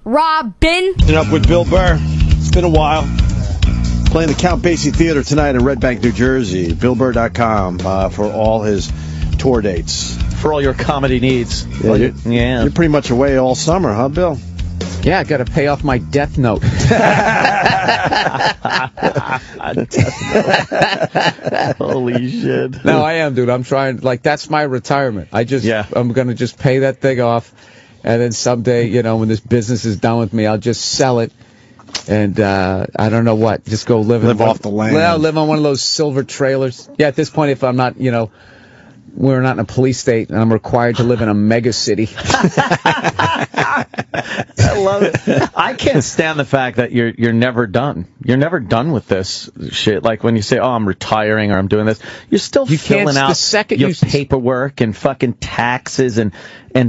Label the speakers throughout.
Speaker 1: Robin.
Speaker 2: Up with Bill Burr. It's been a while. Playing the Count Basie Theater tonight in Red Bank, New Jersey. BillBurr.com for all his tour dates.
Speaker 3: For all your comedy needs.
Speaker 2: Yeah, you're pretty much away all summer, huh, Bill?
Speaker 4: Yeah, I got to pay off my death note.
Speaker 3: Holy shit.
Speaker 4: No, I am, dude. I'm trying. Like, that's my retirement. I'm going to just pay that thing off. And then someday, you know, when this business is done with me, I'll just sell it. And I don't know what. Just go live
Speaker 2: off the land.
Speaker 4: Live on one of those silver trailers. Yeah, at this point, if I'm not, you know, we're not in a police state, and I'm required to live in a mega city.
Speaker 3: I love it. I can't stand the fact that you're never done. You're never done with this shit. Like when you say, "Oh, I'm retiring" or "I'm doing this," you're still filling out your paperwork and fucking taxes and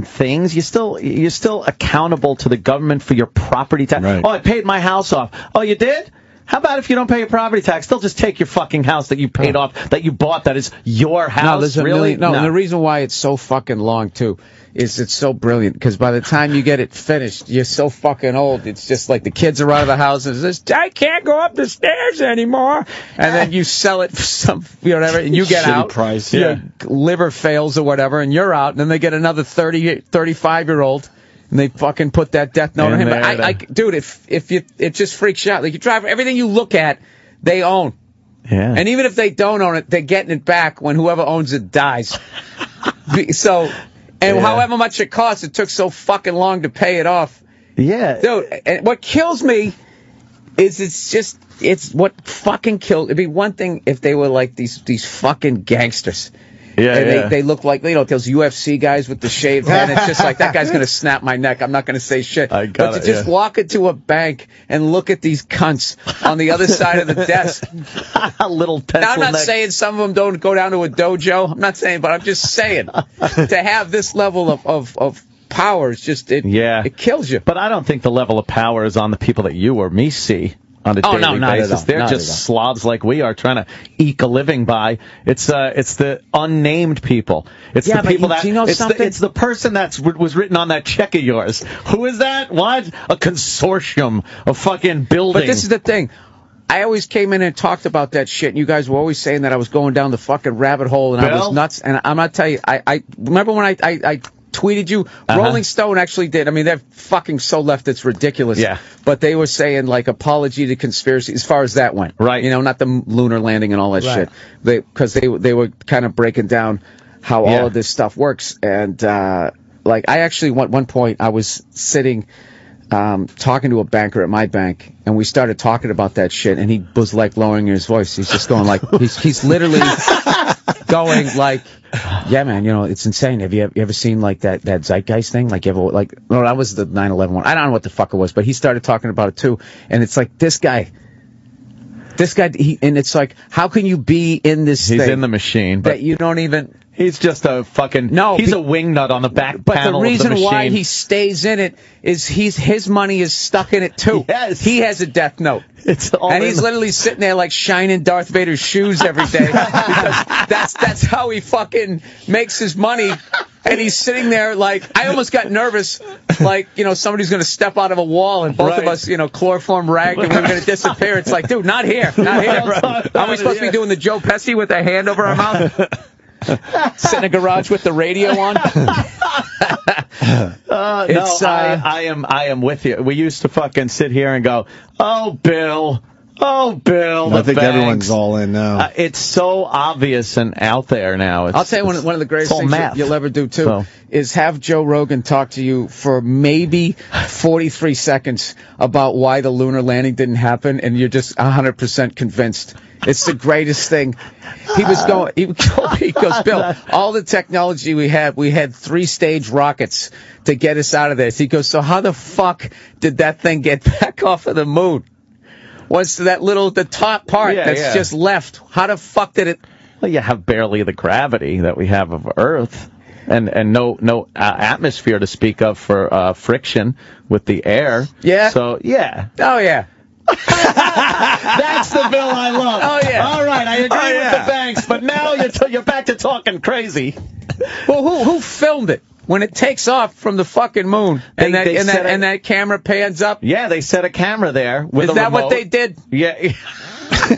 Speaker 3: things. You're still accountable to the government for your property tax.
Speaker 2: Right.
Speaker 3: Oh, I paid my house off. Oh, you did? How about if you don't pay your property tax? They'll just take your fucking house that you paid off, that you bought, that is your house.
Speaker 4: No,
Speaker 3: really?
Speaker 4: No, and the reason why it's so fucking long, too, is it's so brilliant. Because by the time you get it finished, you're so fucking old. It's just like the kids are out of the house and says, I can't go up the stairs anymore. And then you sell it for some, whatever, and you get out.
Speaker 2: Price,
Speaker 4: your liver fails or whatever, and you're out. And then they get another 35-year-old. And they fucking put that death note on him. But dude, it just freaks you out. Like, you drive, everything you look at, they own.
Speaker 3: Yeah.
Speaker 4: And even if they don't own it, they're getting it back when whoever owns it dies. However much it costs, it took so fucking long to pay it off.
Speaker 3: Yeah.
Speaker 4: Dude, and what kills me is it's what fucking kills. It'd be one thing if they were like these fucking gangsters.
Speaker 3: Yeah,
Speaker 4: and they look like, you know, those UFC guys with the shaved head. It's just like, that guy's going to snap my neck. I'm not going to say shit. But to just walk into a bank and look at these cunts on the other side of the desk.
Speaker 3: A little pencil
Speaker 4: Now, I'm not
Speaker 3: neck.
Speaker 4: saying some of them don't go down to a dojo. I'm not saying, but I'm just saying to have this level of power is just, it kills you.
Speaker 3: But I don't think the level of power is on the people that you or me see on a daily basis. They're just slobs like we are trying to eke a living by. It's the unnamed people. It's the people that
Speaker 4: you know something?
Speaker 3: It's the person that was written on that check of yours. Who is that? What? A consortium of fucking buildings.
Speaker 4: But this is the thing. I always came in and talked about that shit, and you guys were always saying that I was going down the fucking rabbit hole, and I was nuts. And I'm not telling you, I remember when I tweeted you. Rolling Stone actually did. I mean, they're fucking so left, it's ridiculous.
Speaker 3: Yeah.
Speaker 4: But they were saying, like, apology to conspiracy as far as that went.
Speaker 3: Right.
Speaker 4: You know, not the lunar landing and all that shit. Because they were kind of breaking down how all of this stuff works. And, like, I actually, at one point, I was sitting talking to a banker at my bank, and we started talking about that shit, and he was, like, lowering his voice. He's just going, like, he's literally going, like, yeah, man, you know, it's insane. Have you ever seen, like, that Zeitgeist thing? Like, no, that was the 9/11 one. I don't know what the fuck it was, but he started talking about it, too. And it's like, this guy, and it's like, how can you be in this thing?
Speaker 3: He's in the machine. But
Speaker 4: that you don't even...
Speaker 3: He's just a fucking... he's a wingnut on the back panel of the machine.
Speaker 4: But the reason why he stays in it is his money is stuck in it, too.
Speaker 3: Yes.
Speaker 4: He has a death note. And he's literally sitting there like shining Darth Vader's shoes every day. Because that's how he fucking makes his money. And he's sitting there like, I almost got nervous, like, you know, somebody's going to step out of a wall and both of us, you know, chloroform rag and we're going to disappear. It's like, dude, not here. Not here. Are we supposed to be doing the Joe Pesci with a hand over our mouth? Sit in a garage with the radio on.
Speaker 3: I am with you. We used to fucking sit here and go, oh, Bill. I think
Speaker 2: everyone's all in now.
Speaker 3: It's so obvious and out there now.
Speaker 4: I'll tell you one of the greatest things you'll ever do, too, is have Joe Rogan talk to you for maybe 43 seconds about why the lunar landing didn't happen, and you're just 100% convinced. It's the greatest thing. He goes, Bill, all the technology we had 3-stage rockets to get us out of this. He goes, so how the fuck did that thing get back off of the moon? What's the top part that's just left? How the fuck did it?
Speaker 3: Well, you have barely the gravity that we have of Earth, and no atmosphere to speak of for friction with the air.
Speaker 4: Yeah.
Speaker 3: So yeah.
Speaker 4: Oh yeah.
Speaker 3: That's the Bill I love.
Speaker 4: Oh yeah.
Speaker 3: All right, I agree with the banks, but now you're back to talking crazy.
Speaker 4: Well, who filmed it? when it takes off from the fucking moon and that camera pans up.
Speaker 3: Yeah, they set a camera there with a remote.
Speaker 4: Is that what they did?
Speaker 3: Yeah.
Speaker 4: Is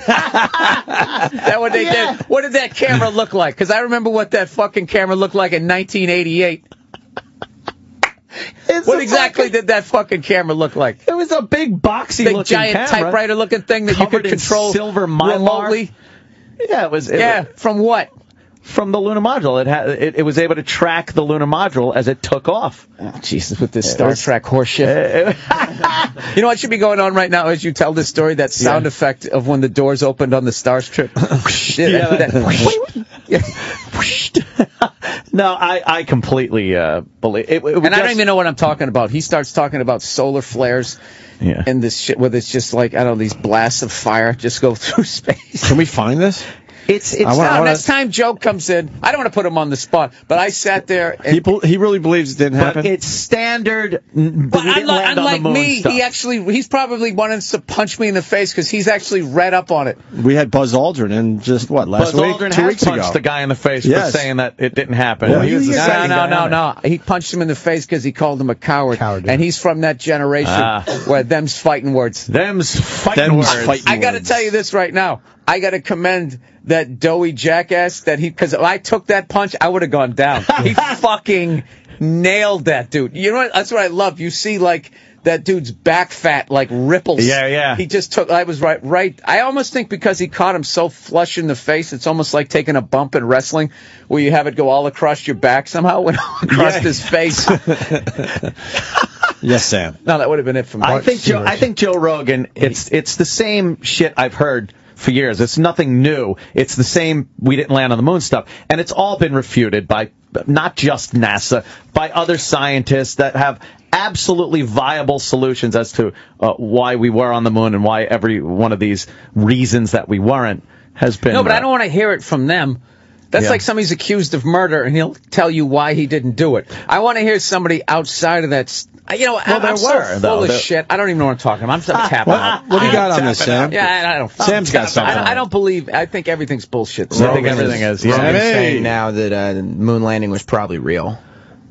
Speaker 4: that what they did? What did that camera look like? Because I remember what that fucking camera looked like in 1988. What exactly did that fucking camera look like?
Speaker 3: It was a big boxy looking
Speaker 4: giant typewriter looking thing that you could control
Speaker 3: silver
Speaker 4: remotely.
Speaker 3: Yeah, it was.
Speaker 4: From what?
Speaker 3: From the lunar module. It was able to track the lunar module as it took off.
Speaker 4: Oh, Jesus, with this Star Trek horseshit. You know what should be going on right now as you tell this story? That sound effect of when the doors opened on the Starship.
Speaker 3: No, I completely believe it.
Speaker 4: And I don't even know what I'm talking about. He starts talking about solar flares and this shit where it's just like, I don't know, these blasts of fire just go through space.
Speaker 2: Can we find this?
Speaker 4: Next time Joe comes in, I don't want to put him on the spot, but I sat there. And,
Speaker 2: he really believes it didn't happen.
Speaker 3: But it's standard.
Speaker 4: But unlike me, he's probably wanting to punch me in the face because he's actually read up on it.
Speaker 2: We had Buzz Aldrin in just last week?
Speaker 3: Buzz Aldrin
Speaker 2: 2 weeks ago.
Speaker 3: punched the guy in the face for saying that it didn't happen.
Speaker 2: Well,
Speaker 4: no. He punched him in the face because he called him a coward. And he's from that generation where them's fighting words.
Speaker 3: Them's fighting words.
Speaker 4: I got to tell you this right now. I got to commend that doughy jackass because if I took that punch, I would have gone down. He fucking nailed that dude. You know what? That's what I love. You see, like, that dude's back fat, like, ripples.
Speaker 3: Yeah.
Speaker 4: He just I was right. I almost think because he caught him so flush in the face, it's almost like taking a bump in wrestling where you have it go all across your back somehow, went all across his face.
Speaker 2: Yes, Sam.
Speaker 4: No, that would have been it from
Speaker 3: I think Joe Rogan, it's the same shit I've heard for years. It's nothing new. It's the same we didn't land on the moon stuff. And it's all been refuted by not just NASA, by other scientists that have absolutely viable solutions as to why we were on the moon and why every one of these reasons that we weren't has been...
Speaker 4: No, but I don't want to hear it from them. That's like somebody's accused of murder, and he'll tell you why he didn't do it. I want to hear somebody outside of that... I'm so full of shit. I don't even know what I'm talking about. I'm just capping out.
Speaker 2: What do you got on this, Sam?
Speaker 4: Yeah, I don't...
Speaker 2: Sam's got something.
Speaker 4: I don't believe... I think everything's bullshit.
Speaker 3: I think everything is.
Speaker 1: Rogan's saying now that the moon landing was probably real.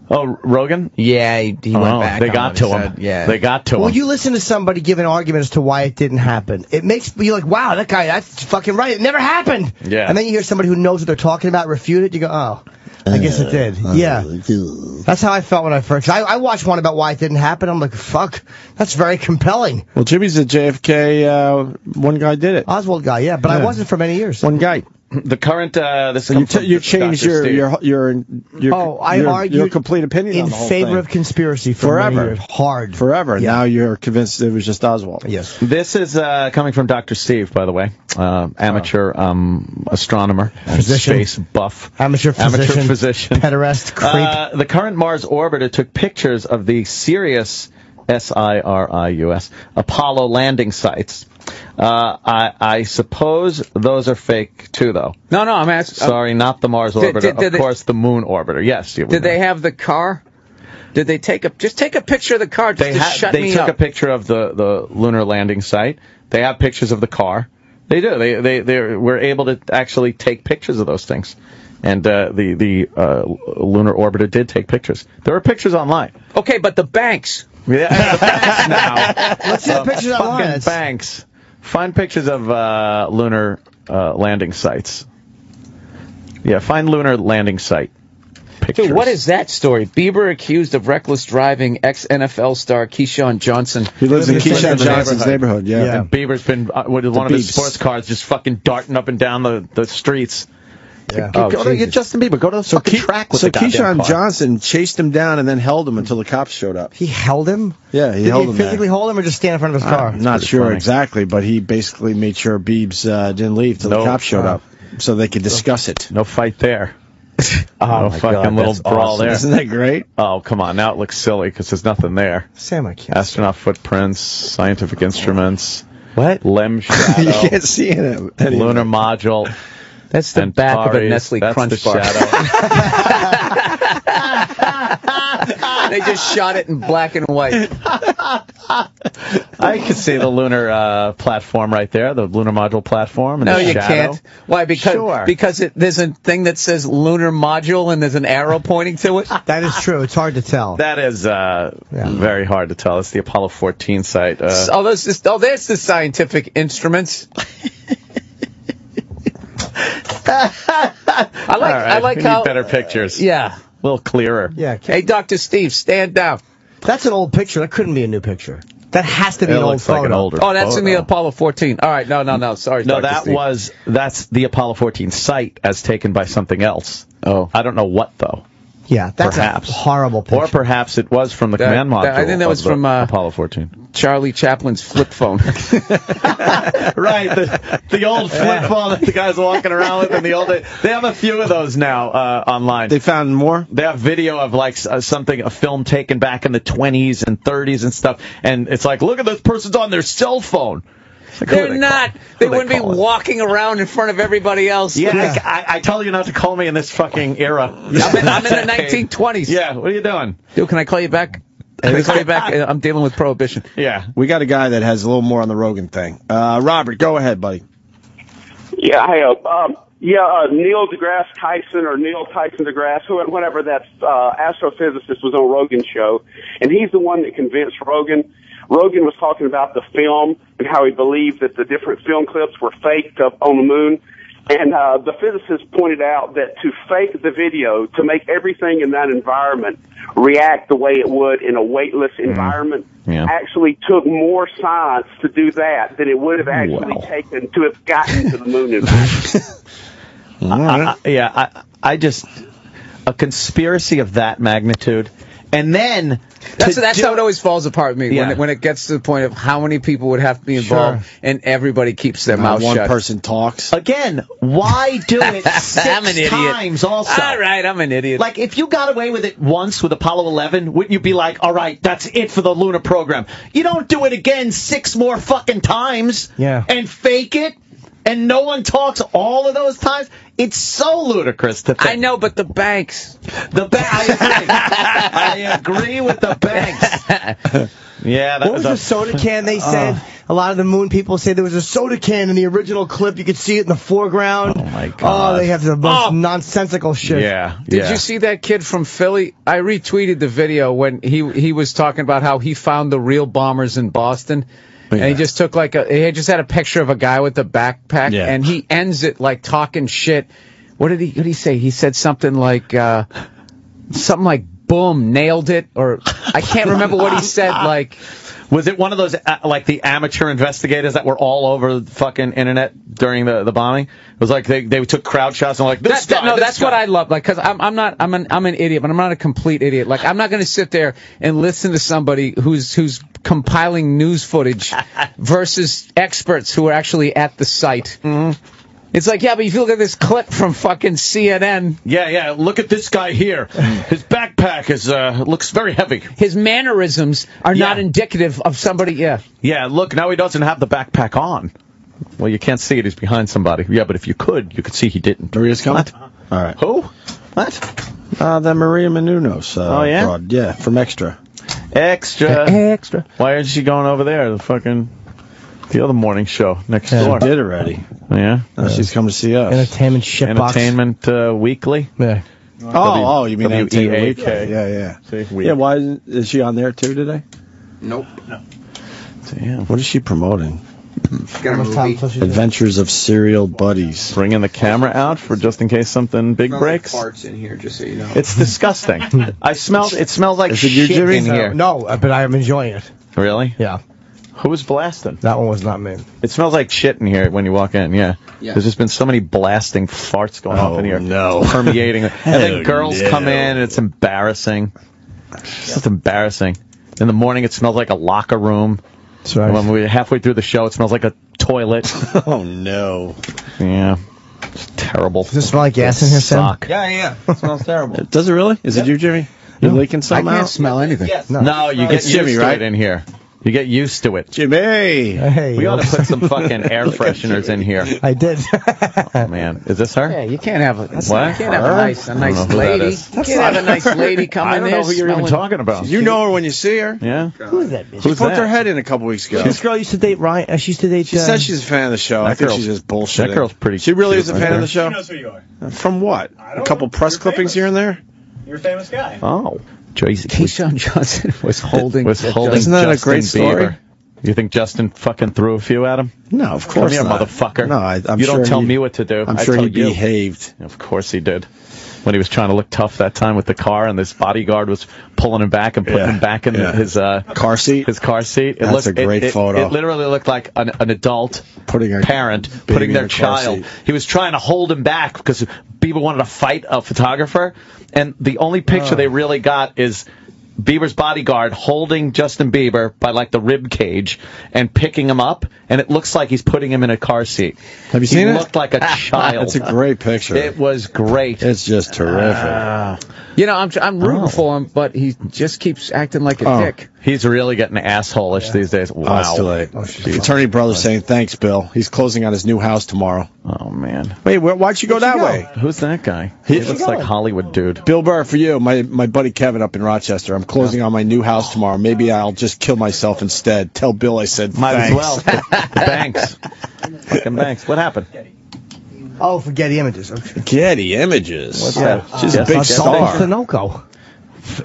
Speaker 3: Oh, Rogan?
Speaker 1: Yeah, he went back.
Speaker 3: They got to him.
Speaker 1: Yeah.
Speaker 3: They got to him.
Speaker 5: Well, you listen to somebody give an argument as to why it didn't happen. It makes you like, wow, that's fucking right. It never happened.
Speaker 3: Yeah.
Speaker 5: And then you hear somebody who knows what they're talking about refute it. You go, oh, I guess it did. Yeah. That's how I felt when I first... I watched one about why it didn't happen. I'm like, fuck, that's very compelling.
Speaker 2: Well, Jimmy's a JFK, one guy did it.
Speaker 5: Oswald guy, yeah, but I wasn't for many years.
Speaker 2: One guy.
Speaker 3: The current,
Speaker 2: you changed your complete opinion on the whole
Speaker 5: in favor
Speaker 2: thing.
Speaker 5: Of conspiracy for
Speaker 2: forever,
Speaker 5: many years. Hard
Speaker 2: forever.
Speaker 5: Yeah.
Speaker 2: Now you're convinced it was just Oswald.
Speaker 5: Yes.
Speaker 3: This is coming from Dr. Steve, by the way, amateur astronomer,
Speaker 5: physician,
Speaker 3: space buff,
Speaker 5: amateur physician, pederast, creep.
Speaker 3: The current Mars orbiter took pictures of the Sirius, Sirius, Apollo landing sites. I suppose those are fake too, though.
Speaker 4: No, I'm asking.
Speaker 3: Sorry, not the Mars orbiter. Of course, the moon orbiter. Yes.
Speaker 4: Did they have the car? Did they take a picture of the car? They
Speaker 3: took a picture of the lunar landing site. They have pictures of the car. They do. They were able to actually take pictures of those things. And the lunar orbiter did take pictures. There were pictures online.
Speaker 4: Okay, but the banks.
Speaker 3: Yeah, the banks now.
Speaker 5: Let's see the pictures online.
Speaker 3: Banks. Find pictures of lunar landing sites. Yeah, find lunar landing site pictures.
Speaker 4: Dude, what is that story? Bieber accused of reckless driving ex-NFL star Keyshawn Johnson.
Speaker 2: He lives in Keyshawn Johnson's neighborhood, yeah.
Speaker 3: And Bieber's been with one of his sports cars just fucking darting up and down the streets.
Speaker 2: Yeah.
Speaker 3: Go to Justin Bieber. Go to the fucking track with the goddamn
Speaker 2: Keyshawn
Speaker 3: car.
Speaker 2: Johnson chased him down and then held him until the cops showed up.
Speaker 5: He held him?
Speaker 2: Yeah, he held him.
Speaker 5: Did he physically hold him or just stand in front of his car?
Speaker 2: I'm not sure exactly, but he basically made sure Biebs didn't leave till the cops showed up so they could discuss it.
Speaker 3: No fight there.
Speaker 4: No
Speaker 3: fucking
Speaker 4: God,
Speaker 3: little brawl
Speaker 2: awesome.
Speaker 3: there.
Speaker 2: Isn't that great?
Speaker 3: Oh, come on. Now it looks silly because there's nothing there.
Speaker 5: Sam, I can't.
Speaker 3: Astronaut footprints, scientific instruments.
Speaker 4: What?
Speaker 3: LEM shadow.
Speaker 2: You can't see it.
Speaker 3: Lunar module.
Speaker 4: That's the back of a Nestle Crunch bar. They just shot it in black and white.
Speaker 3: I can see the lunar platform right there, the lunar module platform. And
Speaker 4: no,
Speaker 3: the
Speaker 4: you
Speaker 3: shadow.
Speaker 4: can't. Why? Because there's a thing that says lunar module and there's an arrow pointing to it.
Speaker 5: That is true. It's hard to tell.
Speaker 3: That is very hard to tell. It's the Apollo 14 site.
Speaker 4: There's the scientific instruments. I like
Speaker 3: we
Speaker 4: how
Speaker 3: need better pictures.
Speaker 4: Yeah,
Speaker 3: a little clearer.
Speaker 5: Yeah.
Speaker 4: Hey, Dr. Steve, stand down.
Speaker 5: That's an old picture. That couldn't be a new picture. That has to be an old photo.
Speaker 3: Like an older
Speaker 4: that's
Speaker 3: photo.
Speaker 4: in the Apollo 14. All right, no. Sorry,
Speaker 3: No,
Speaker 4: Dr. Steve.
Speaker 3: that's the Apollo 14 site as taken by something else.
Speaker 4: Oh,
Speaker 3: I don't know what though.
Speaker 5: Yeah, that's
Speaker 3: perhaps.
Speaker 5: a horrible picture.
Speaker 3: Or perhaps it was from the command module.
Speaker 4: I think that was from
Speaker 3: Apollo 14.
Speaker 4: Charlie Chaplin's flip phone.
Speaker 3: Right, the old flip phone that the guys walking around with in the old days. They have a few of those now online.
Speaker 2: They found more?
Speaker 3: They have video of like a film taken back in the 20s and 30s and stuff, and it's like, look at this person's on their cell phone. Like,
Speaker 4: They're not. They wouldn't be walking around in front of everybody else.
Speaker 3: Yeah, I tell you not to call me in this fucking era.
Speaker 4: I'm in the 1920s.
Speaker 3: Yeah, what are you doing?
Speaker 4: Dude, can I call you back? Can I call you back? I'm dealing with prohibition.
Speaker 3: Yeah.
Speaker 2: We got a guy that has a little more on the Rogan thing. Robert, go ahead, buddy.
Speaker 6: Yeah, Neil deGrasse Tyson or Neil Tyson deGrasse, whatever that astrophysicist was on Rogan's show, and he's the one that convinced Rogan. Rogan was talking about the film and how he believed that the different film clips were faked up on the moon. And the physicist pointed out that to fake the video, to make everything in that environment react the way it would in a weightless environment, actually took more science to do that than it would have actually taken to have gotten to the moon and back.
Speaker 3: I just, a conspiracy of that magnitude. And then
Speaker 4: that's how it always falls apart with me when it gets to the point of how many people would have to be involved and everybody keeps their mouth shut.
Speaker 2: One person talks.
Speaker 3: Again, why do it 6 times also?
Speaker 4: All right, I'm an idiot.
Speaker 3: Like, if you got away with it once with Apollo 11, wouldn't you be like, all right, that's it for the lunar program? You don't do it again 6 more fucking times and fake it. And no one talks all of those times. It's so ludicrous to think.
Speaker 4: I know, but the banks.
Speaker 3: I agree with the banks. Yeah.
Speaker 5: What was the soda can they said? A lot of the moon people say there was a soda can in the original clip. You could see it in the foreground.
Speaker 3: Oh, my God.
Speaker 5: Oh, they have the most nonsensical shit.
Speaker 3: Yeah.
Speaker 4: Did you see that kid from Philly? I retweeted the video when he was talking about how he found the real bombers in Boston. And he just took he just had a picture of a guy with a backpack, and he ends it like talking shit. What did he say? He said something like, boom, nailed it, or I can't remember what he said, like.
Speaker 3: Was it one of those, like the amateur investigators that were all over the fucking internet during the bombing? It was like they took crowd shots and were like, that's
Speaker 4: what I love. Like, cause I'm an idiot, but I'm not a complete idiot. Like, I'm not going to sit there and listen to somebody who's compiling news footage versus experts who are actually at the site. Mm-hmm. It's like, but if you look at this clip from fucking CNN.
Speaker 3: Yeah, look at this guy here. His backpack looks very heavy.
Speaker 4: His mannerisms are not indicative of somebody,
Speaker 3: Yeah, look, now he doesn't have the backpack on. Well, you can't see it, he's behind somebody. Yeah, but if you could see he didn't.
Speaker 2: Maria's coming?
Speaker 3: What?
Speaker 2: All right.
Speaker 3: Who? What?
Speaker 2: The Maria Menounos. Broad. Yeah, from Extra.
Speaker 3: Extra. Why isn't she going over there? The other morning show next door.
Speaker 2: She did already.
Speaker 3: Yeah?
Speaker 2: She's come to see us.
Speaker 5: Entertainment shitbox.
Speaker 3: Entertainment Weekly?
Speaker 5: Yeah.
Speaker 2: Oh, you mean Entertainment Weekly?
Speaker 3: WEAK.
Speaker 2: Yeah.
Speaker 3: See,
Speaker 2: yeah, why is she on there too today?
Speaker 4: Nope.
Speaker 3: No. Damn.
Speaker 2: What is she promoting?
Speaker 4: Adventures
Speaker 2: of Serial Buddies.
Speaker 3: Bringing the camera out for just in case something big breaks.
Speaker 4: Parts in here, just so you know.
Speaker 3: It's disgusting. It smells like shit in here.
Speaker 5: No, but I'm enjoying it.
Speaker 3: Really?
Speaker 5: Yeah.
Speaker 3: Who was blasting?
Speaker 5: That one was not me.
Speaker 3: It smells like shit in here when you walk in, yeah. There's just been so many blasting farts going off in here.
Speaker 2: No.
Speaker 3: Permeating. And then girls come in and it's embarrassing. It's just embarrassing. In the morning it smells like a locker room.
Speaker 5: That's right.
Speaker 3: When we're halfway through the show it smells like a toilet.
Speaker 2: Oh, no.
Speaker 3: Yeah. It's terrible.
Speaker 5: Does it smell like gas in here, Sam?
Speaker 4: Yeah. It smells terrible.
Speaker 2: Does it really? Is it you, Jimmy? You're leaking something out?
Speaker 4: I can't smell anything.
Speaker 3: No, you get
Speaker 2: Jimmy,
Speaker 3: used to
Speaker 2: right?
Speaker 3: it in here. You get used to it.
Speaker 2: Jimmy!
Speaker 5: Hey,
Speaker 3: We ought to put some fucking air fresheners in here.
Speaker 5: I did.
Speaker 3: Oh, man. Is this her?
Speaker 4: Yeah, you can't have a,
Speaker 3: What?
Speaker 4: you can't have a nice lady. You can't have a nice lady come
Speaker 3: I
Speaker 4: in
Speaker 3: don't
Speaker 4: there
Speaker 3: know who you're even
Speaker 4: smelling-
Speaker 3: talking about.
Speaker 2: You know her when you see her.
Speaker 3: Yeah?
Speaker 5: Who is that bitch?
Speaker 2: She
Speaker 3: Who's
Speaker 2: poked her
Speaker 3: that?
Speaker 2: head in a couple weeks ago.
Speaker 5: This girl used to date Ryan. She used to date.
Speaker 2: She said she's a fan of the show. I
Speaker 3: That
Speaker 2: think
Speaker 3: girl's-
Speaker 2: she's just bullshitting.
Speaker 3: that girl's pretty
Speaker 2: She really
Speaker 3: cute
Speaker 2: is a
Speaker 3: right
Speaker 2: fan
Speaker 3: there.
Speaker 2: of the show?
Speaker 7: Who knows who you are?
Speaker 2: From what?
Speaker 7: I
Speaker 2: A
Speaker 7: don't
Speaker 2: couple
Speaker 7: know.
Speaker 2: press
Speaker 7: You're
Speaker 2: clippings
Speaker 7: famous.
Speaker 2: here and there?
Speaker 7: You're a famous guy.
Speaker 3: Oh. Tracy.
Speaker 4: Keyshawn Johnson was holding.
Speaker 2: Isn't that a great story?
Speaker 3: Bieber. You think Justin fucking threw a few at him?
Speaker 2: No, of
Speaker 3: Come
Speaker 2: course
Speaker 3: here,
Speaker 2: not.
Speaker 3: motherfucker.
Speaker 2: No, I'm
Speaker 3: you
Speaker 2: sure
Speaker 3: don't tell
Speaker 2: he-
Speaker 3: me what to do.
Speaker 2: I'm
Speaker 3: I
Speaker 2: sure
Speaker 3: tell
Speaker 2: he
Speaker 3: you.
Speaker 2: behaved.
Speaker 3: Of course he did. When he was trying to look tough that time with the car, and this bodyguard was pulling him back and putting him back in his
Speaker 2: car seat.
Speaker 3: His car seat.
Speaker 2: That's a great photo.
Speaker 3: It literally looked like an adult
Speaker 2: Putting a
Speaker 3: parent
Speaker 2: baby
Speaker 3: putting
Speaker 2: in
Speaker 3: their
Speaker 2: a car
Speaker 3: child.
Speaker 2: seat.
Speaker 3: He was trying to hold him back because Bieber wanted to fight a photographer, and the only picture they really got is Bieber's bodyguard holding Justin Bieber by like the rib cage and picking him up, and it looks like he's putting him in a car seat.
Speaker 2: Have you seen it?
Speaker 3: He looked like a child.
Speaker 2: That's a great picture.
Speaker 3: It was great.
Speaker 2: It's just terrific.
Speaker 4: You know, I'm rooting for him, but he just keeps acting like a dick.
Speaker 3: He's really getting asshole-ish these days. Wow.
Speaker 2: It's too late. Attorney brother saying thanks, Bill. He's closing on his new house tomorrow.
Speaker 3: Oh, man.
Speaker 2: Wait, why'd you go that way?
Speaker 3: Who's that guy? He looks like Hollywood dude.
Speaker 2: Bill Burr, for you, my buddy Kevin up in Rochester. I'm closing on my new house tomorrow. Maybe I'll just kill myself instead. Tell Bill I said
Speaker 3: Might
Speaker 2: thanks.
Speaker 3: as well. Banks. Fucking Banks. What happened?
Speaker 5: Oh, for Getty Images. Okay.
Speaker 2: Getty Images.
Speaker 3: What's that?
Speaker 2: She's a big
Speaker 3: Gas
Speaker 2: star.
Speaker 5: Sunoco.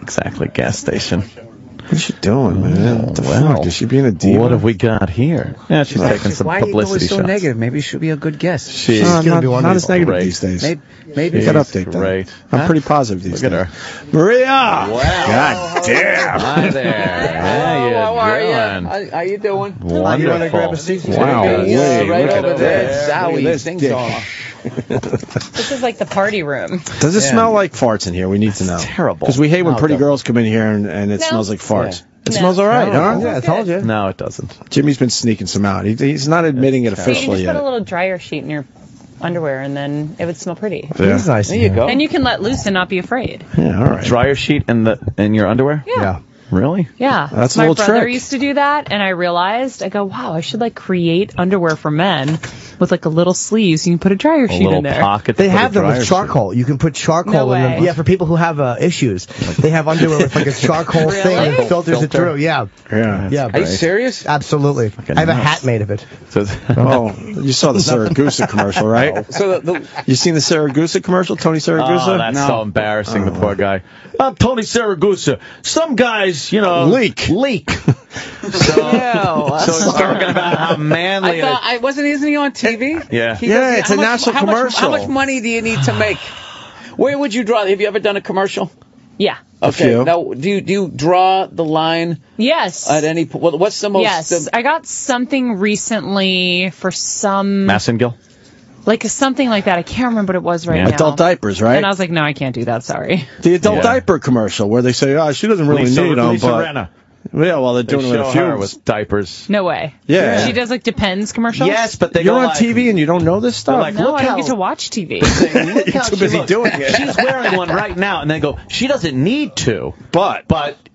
Speaker 3: Exactly, gas station.
Speaker 2: What's she doing, man? What the fuck? Is she being a diva?
Speaker 3: What have we got here? Yeah, she's taking some
Speaker 4: Why are you
Speaker 3: publicity
Speaker 4: always so
Speaker 3: shots.
Speaker 4: negative? Maybe she should be a good guest.
Speaker 3: She's
Speaker 2: not as negative
Speaker 3: great.
Speaker 2: these days.
Speaker 4: Maybe
Speaker 2: Got to update that.
Speaker 3: great.
Speaker 2: I'm pretty positive these
Speaker 3: Look
Speaker 2: days.
Speaker 3: at her.
Speaker 2: Maria!
Speaker 3: Wow.
Speaker 2: God damn!
Speaker 3: Hi there. How you
Speaker 4: How are
Speaker 3: doing?
Speaker 4: you? How you doing?
Speaker 3: Wonderful.
Speaker 5: You want to grab a seat?
Speaker 2: Wow.
Speaker 4: Yeah,
Speaker 2: Wait,
Speaker 4: right
Speaker 2: look
Speaker 4: over
Speaker 2: at
Speaker 4: there.
Speaker 2: that. Look at
Speaker 4: Zowie,
Speaker 2: this
Speaker 4: ding
Speaker 2: dick.
Speaker 4: dong.
Speaker 8: This is like the party room.
Speaker 2: Does it smell like farts in here? We need to know.
Speaker 3: Terrible.
Speaker 2: Because we hate when
Speaker 4: No,
Speaker 2: pretty
Speaker 4: it doesn't.
Speaker 2: girls come in here and it
Speaker 8: No.
Speaker 2: smells like farts. It
Speaker 8: No.
Speaker 2: smells all right, huh?
Speaker 5: Yeah, I told you.
Speaker 3: No, it doesn't.
Speaker 2: Jimmy's been sneaking some out. He's not admitting it
Speaker 8: So you can
Speaker 2: officially
Speaker 8: just put a
Speaker 2: yet.
Speaker 8: little dryer sheet in your underwear, and then it would smell pretty.
Speaker 2: Yeah.
Speaker 5: It's nice.
Speaker 4: There you go.
Speaker 8: And you can let loose and not be afraid.
Speaker 2: Yeah, all right.
Speaker 3: Dryer sheet in your underwear?
Speaker 5: Yeah.
Speaker 3: Really?
Speaker 8: Yeah.
Speaker 2: That's a
Speaker 8: My
Speaker 2: little
Speaker 8: brother
Speaker 2: trick.
Speaker 8: used to do that, and I realized, I go, wow, I should like create underwear for men with like a little sleeve so you can put a dryer
Speaker 3: A
Speaker 8: sheet
Speaker 3: little
Speaker 8: in there.
Speaker 3: pocket.
Speaker 5: They
Speaker 3: to put
Speaker 5: have
Speaker 3: a
Speaker 5: them
Speaker 3: dryer
Speaker 5: with charcoal. You can put charcoal
Speaker 8: No
Speaker 5: in them.
Speaker 8: way.
Speaker 5: Yeah, for people who have issues. They have underwear with like a charcoal thing
Speaker 8: Really?
Speaker 5: that filters it
Speaker 3: Filter.
Speaker 5: through. Yeah.
Speaker 2: Yeah.
Speaker 5: Yeah.
Speaker 4: Are you serious?
Speaker 5: Absolutely. I have a hat made of it.
Speaker 3: sheet.
Speaker 2: Oh, you saw the Saragusa commercial, right?
Speaker 4: So the
Speaker 2: You seen the Saragusa commercial, Tony Saragusa?
Speaker 3: Oh, that's so embarrassing, the poor guy. I'm Tony Saragusa. Some guys, you know... Leak. So it's talking about how manly...
Speaker 4: isn't he on TV?
Speaker 3: Yeah.
Speaker 2: Yeah, it's a national commercial.
Speaker 4: How much money do you need to make? Where would you draw? Have you ever done a commercial?
Speaker 8: Yeah.
Speaker 4: Okay.
Speaker 2: few.
Speaker 4: Now, do you draw the line
Speaker 8: Yes.
Speaker 4: at any point? What's the most?
Speaker 8: Yes. I got something recently for some...
Speaker 3: Massengill?
Speaker 8: Like something like that. I can't remember what it was right
Speaker 3: Yeah.
Speaker 8: now.
Speaker 2: Adult diapers, right?
Speaker 8: And I was like, no, I can't do that. Sorry.
Speaker 2: The adult
Speaker 3: Yeah.
Speaker 2: diaper commercial where they say, oh, she doesn't really need them,
Speaker 3: Lisa
Speaker 2: but...
Speaker 3: Renna.
Speaker 2: Yeah, well, they're
Speaker 3: They
Speaker 2: doing it with
Speaker 3: show
Speaker 2: a few.
Speaker 3: her with diapers.
Speaker 8: No way.
Speaker 2: Yeah.
Speaker 8: She does like Depends commercials?
Speaker 3: Yes, but they
Speaker 2: You're
Speaker 3: go
Speaker 2: on
Speaker 3: like,
Speaker 2: TV and you don't know this stuff?
Speaker 3: like,
Speaker 8: No,
Speaker 3: look
Speaker 8: I don't
Speaker 3: how-
Speaker 8: get to watch TV.
Speaker 3: Look how
Speaker 2: too
Speaker 3: she
Speaker 2: busy
Speaker 3: looks.
Speaker 2: doing it.
Speaker 3: She's wearing one right now, and they go, she doesn't need to.
Speaker 2: But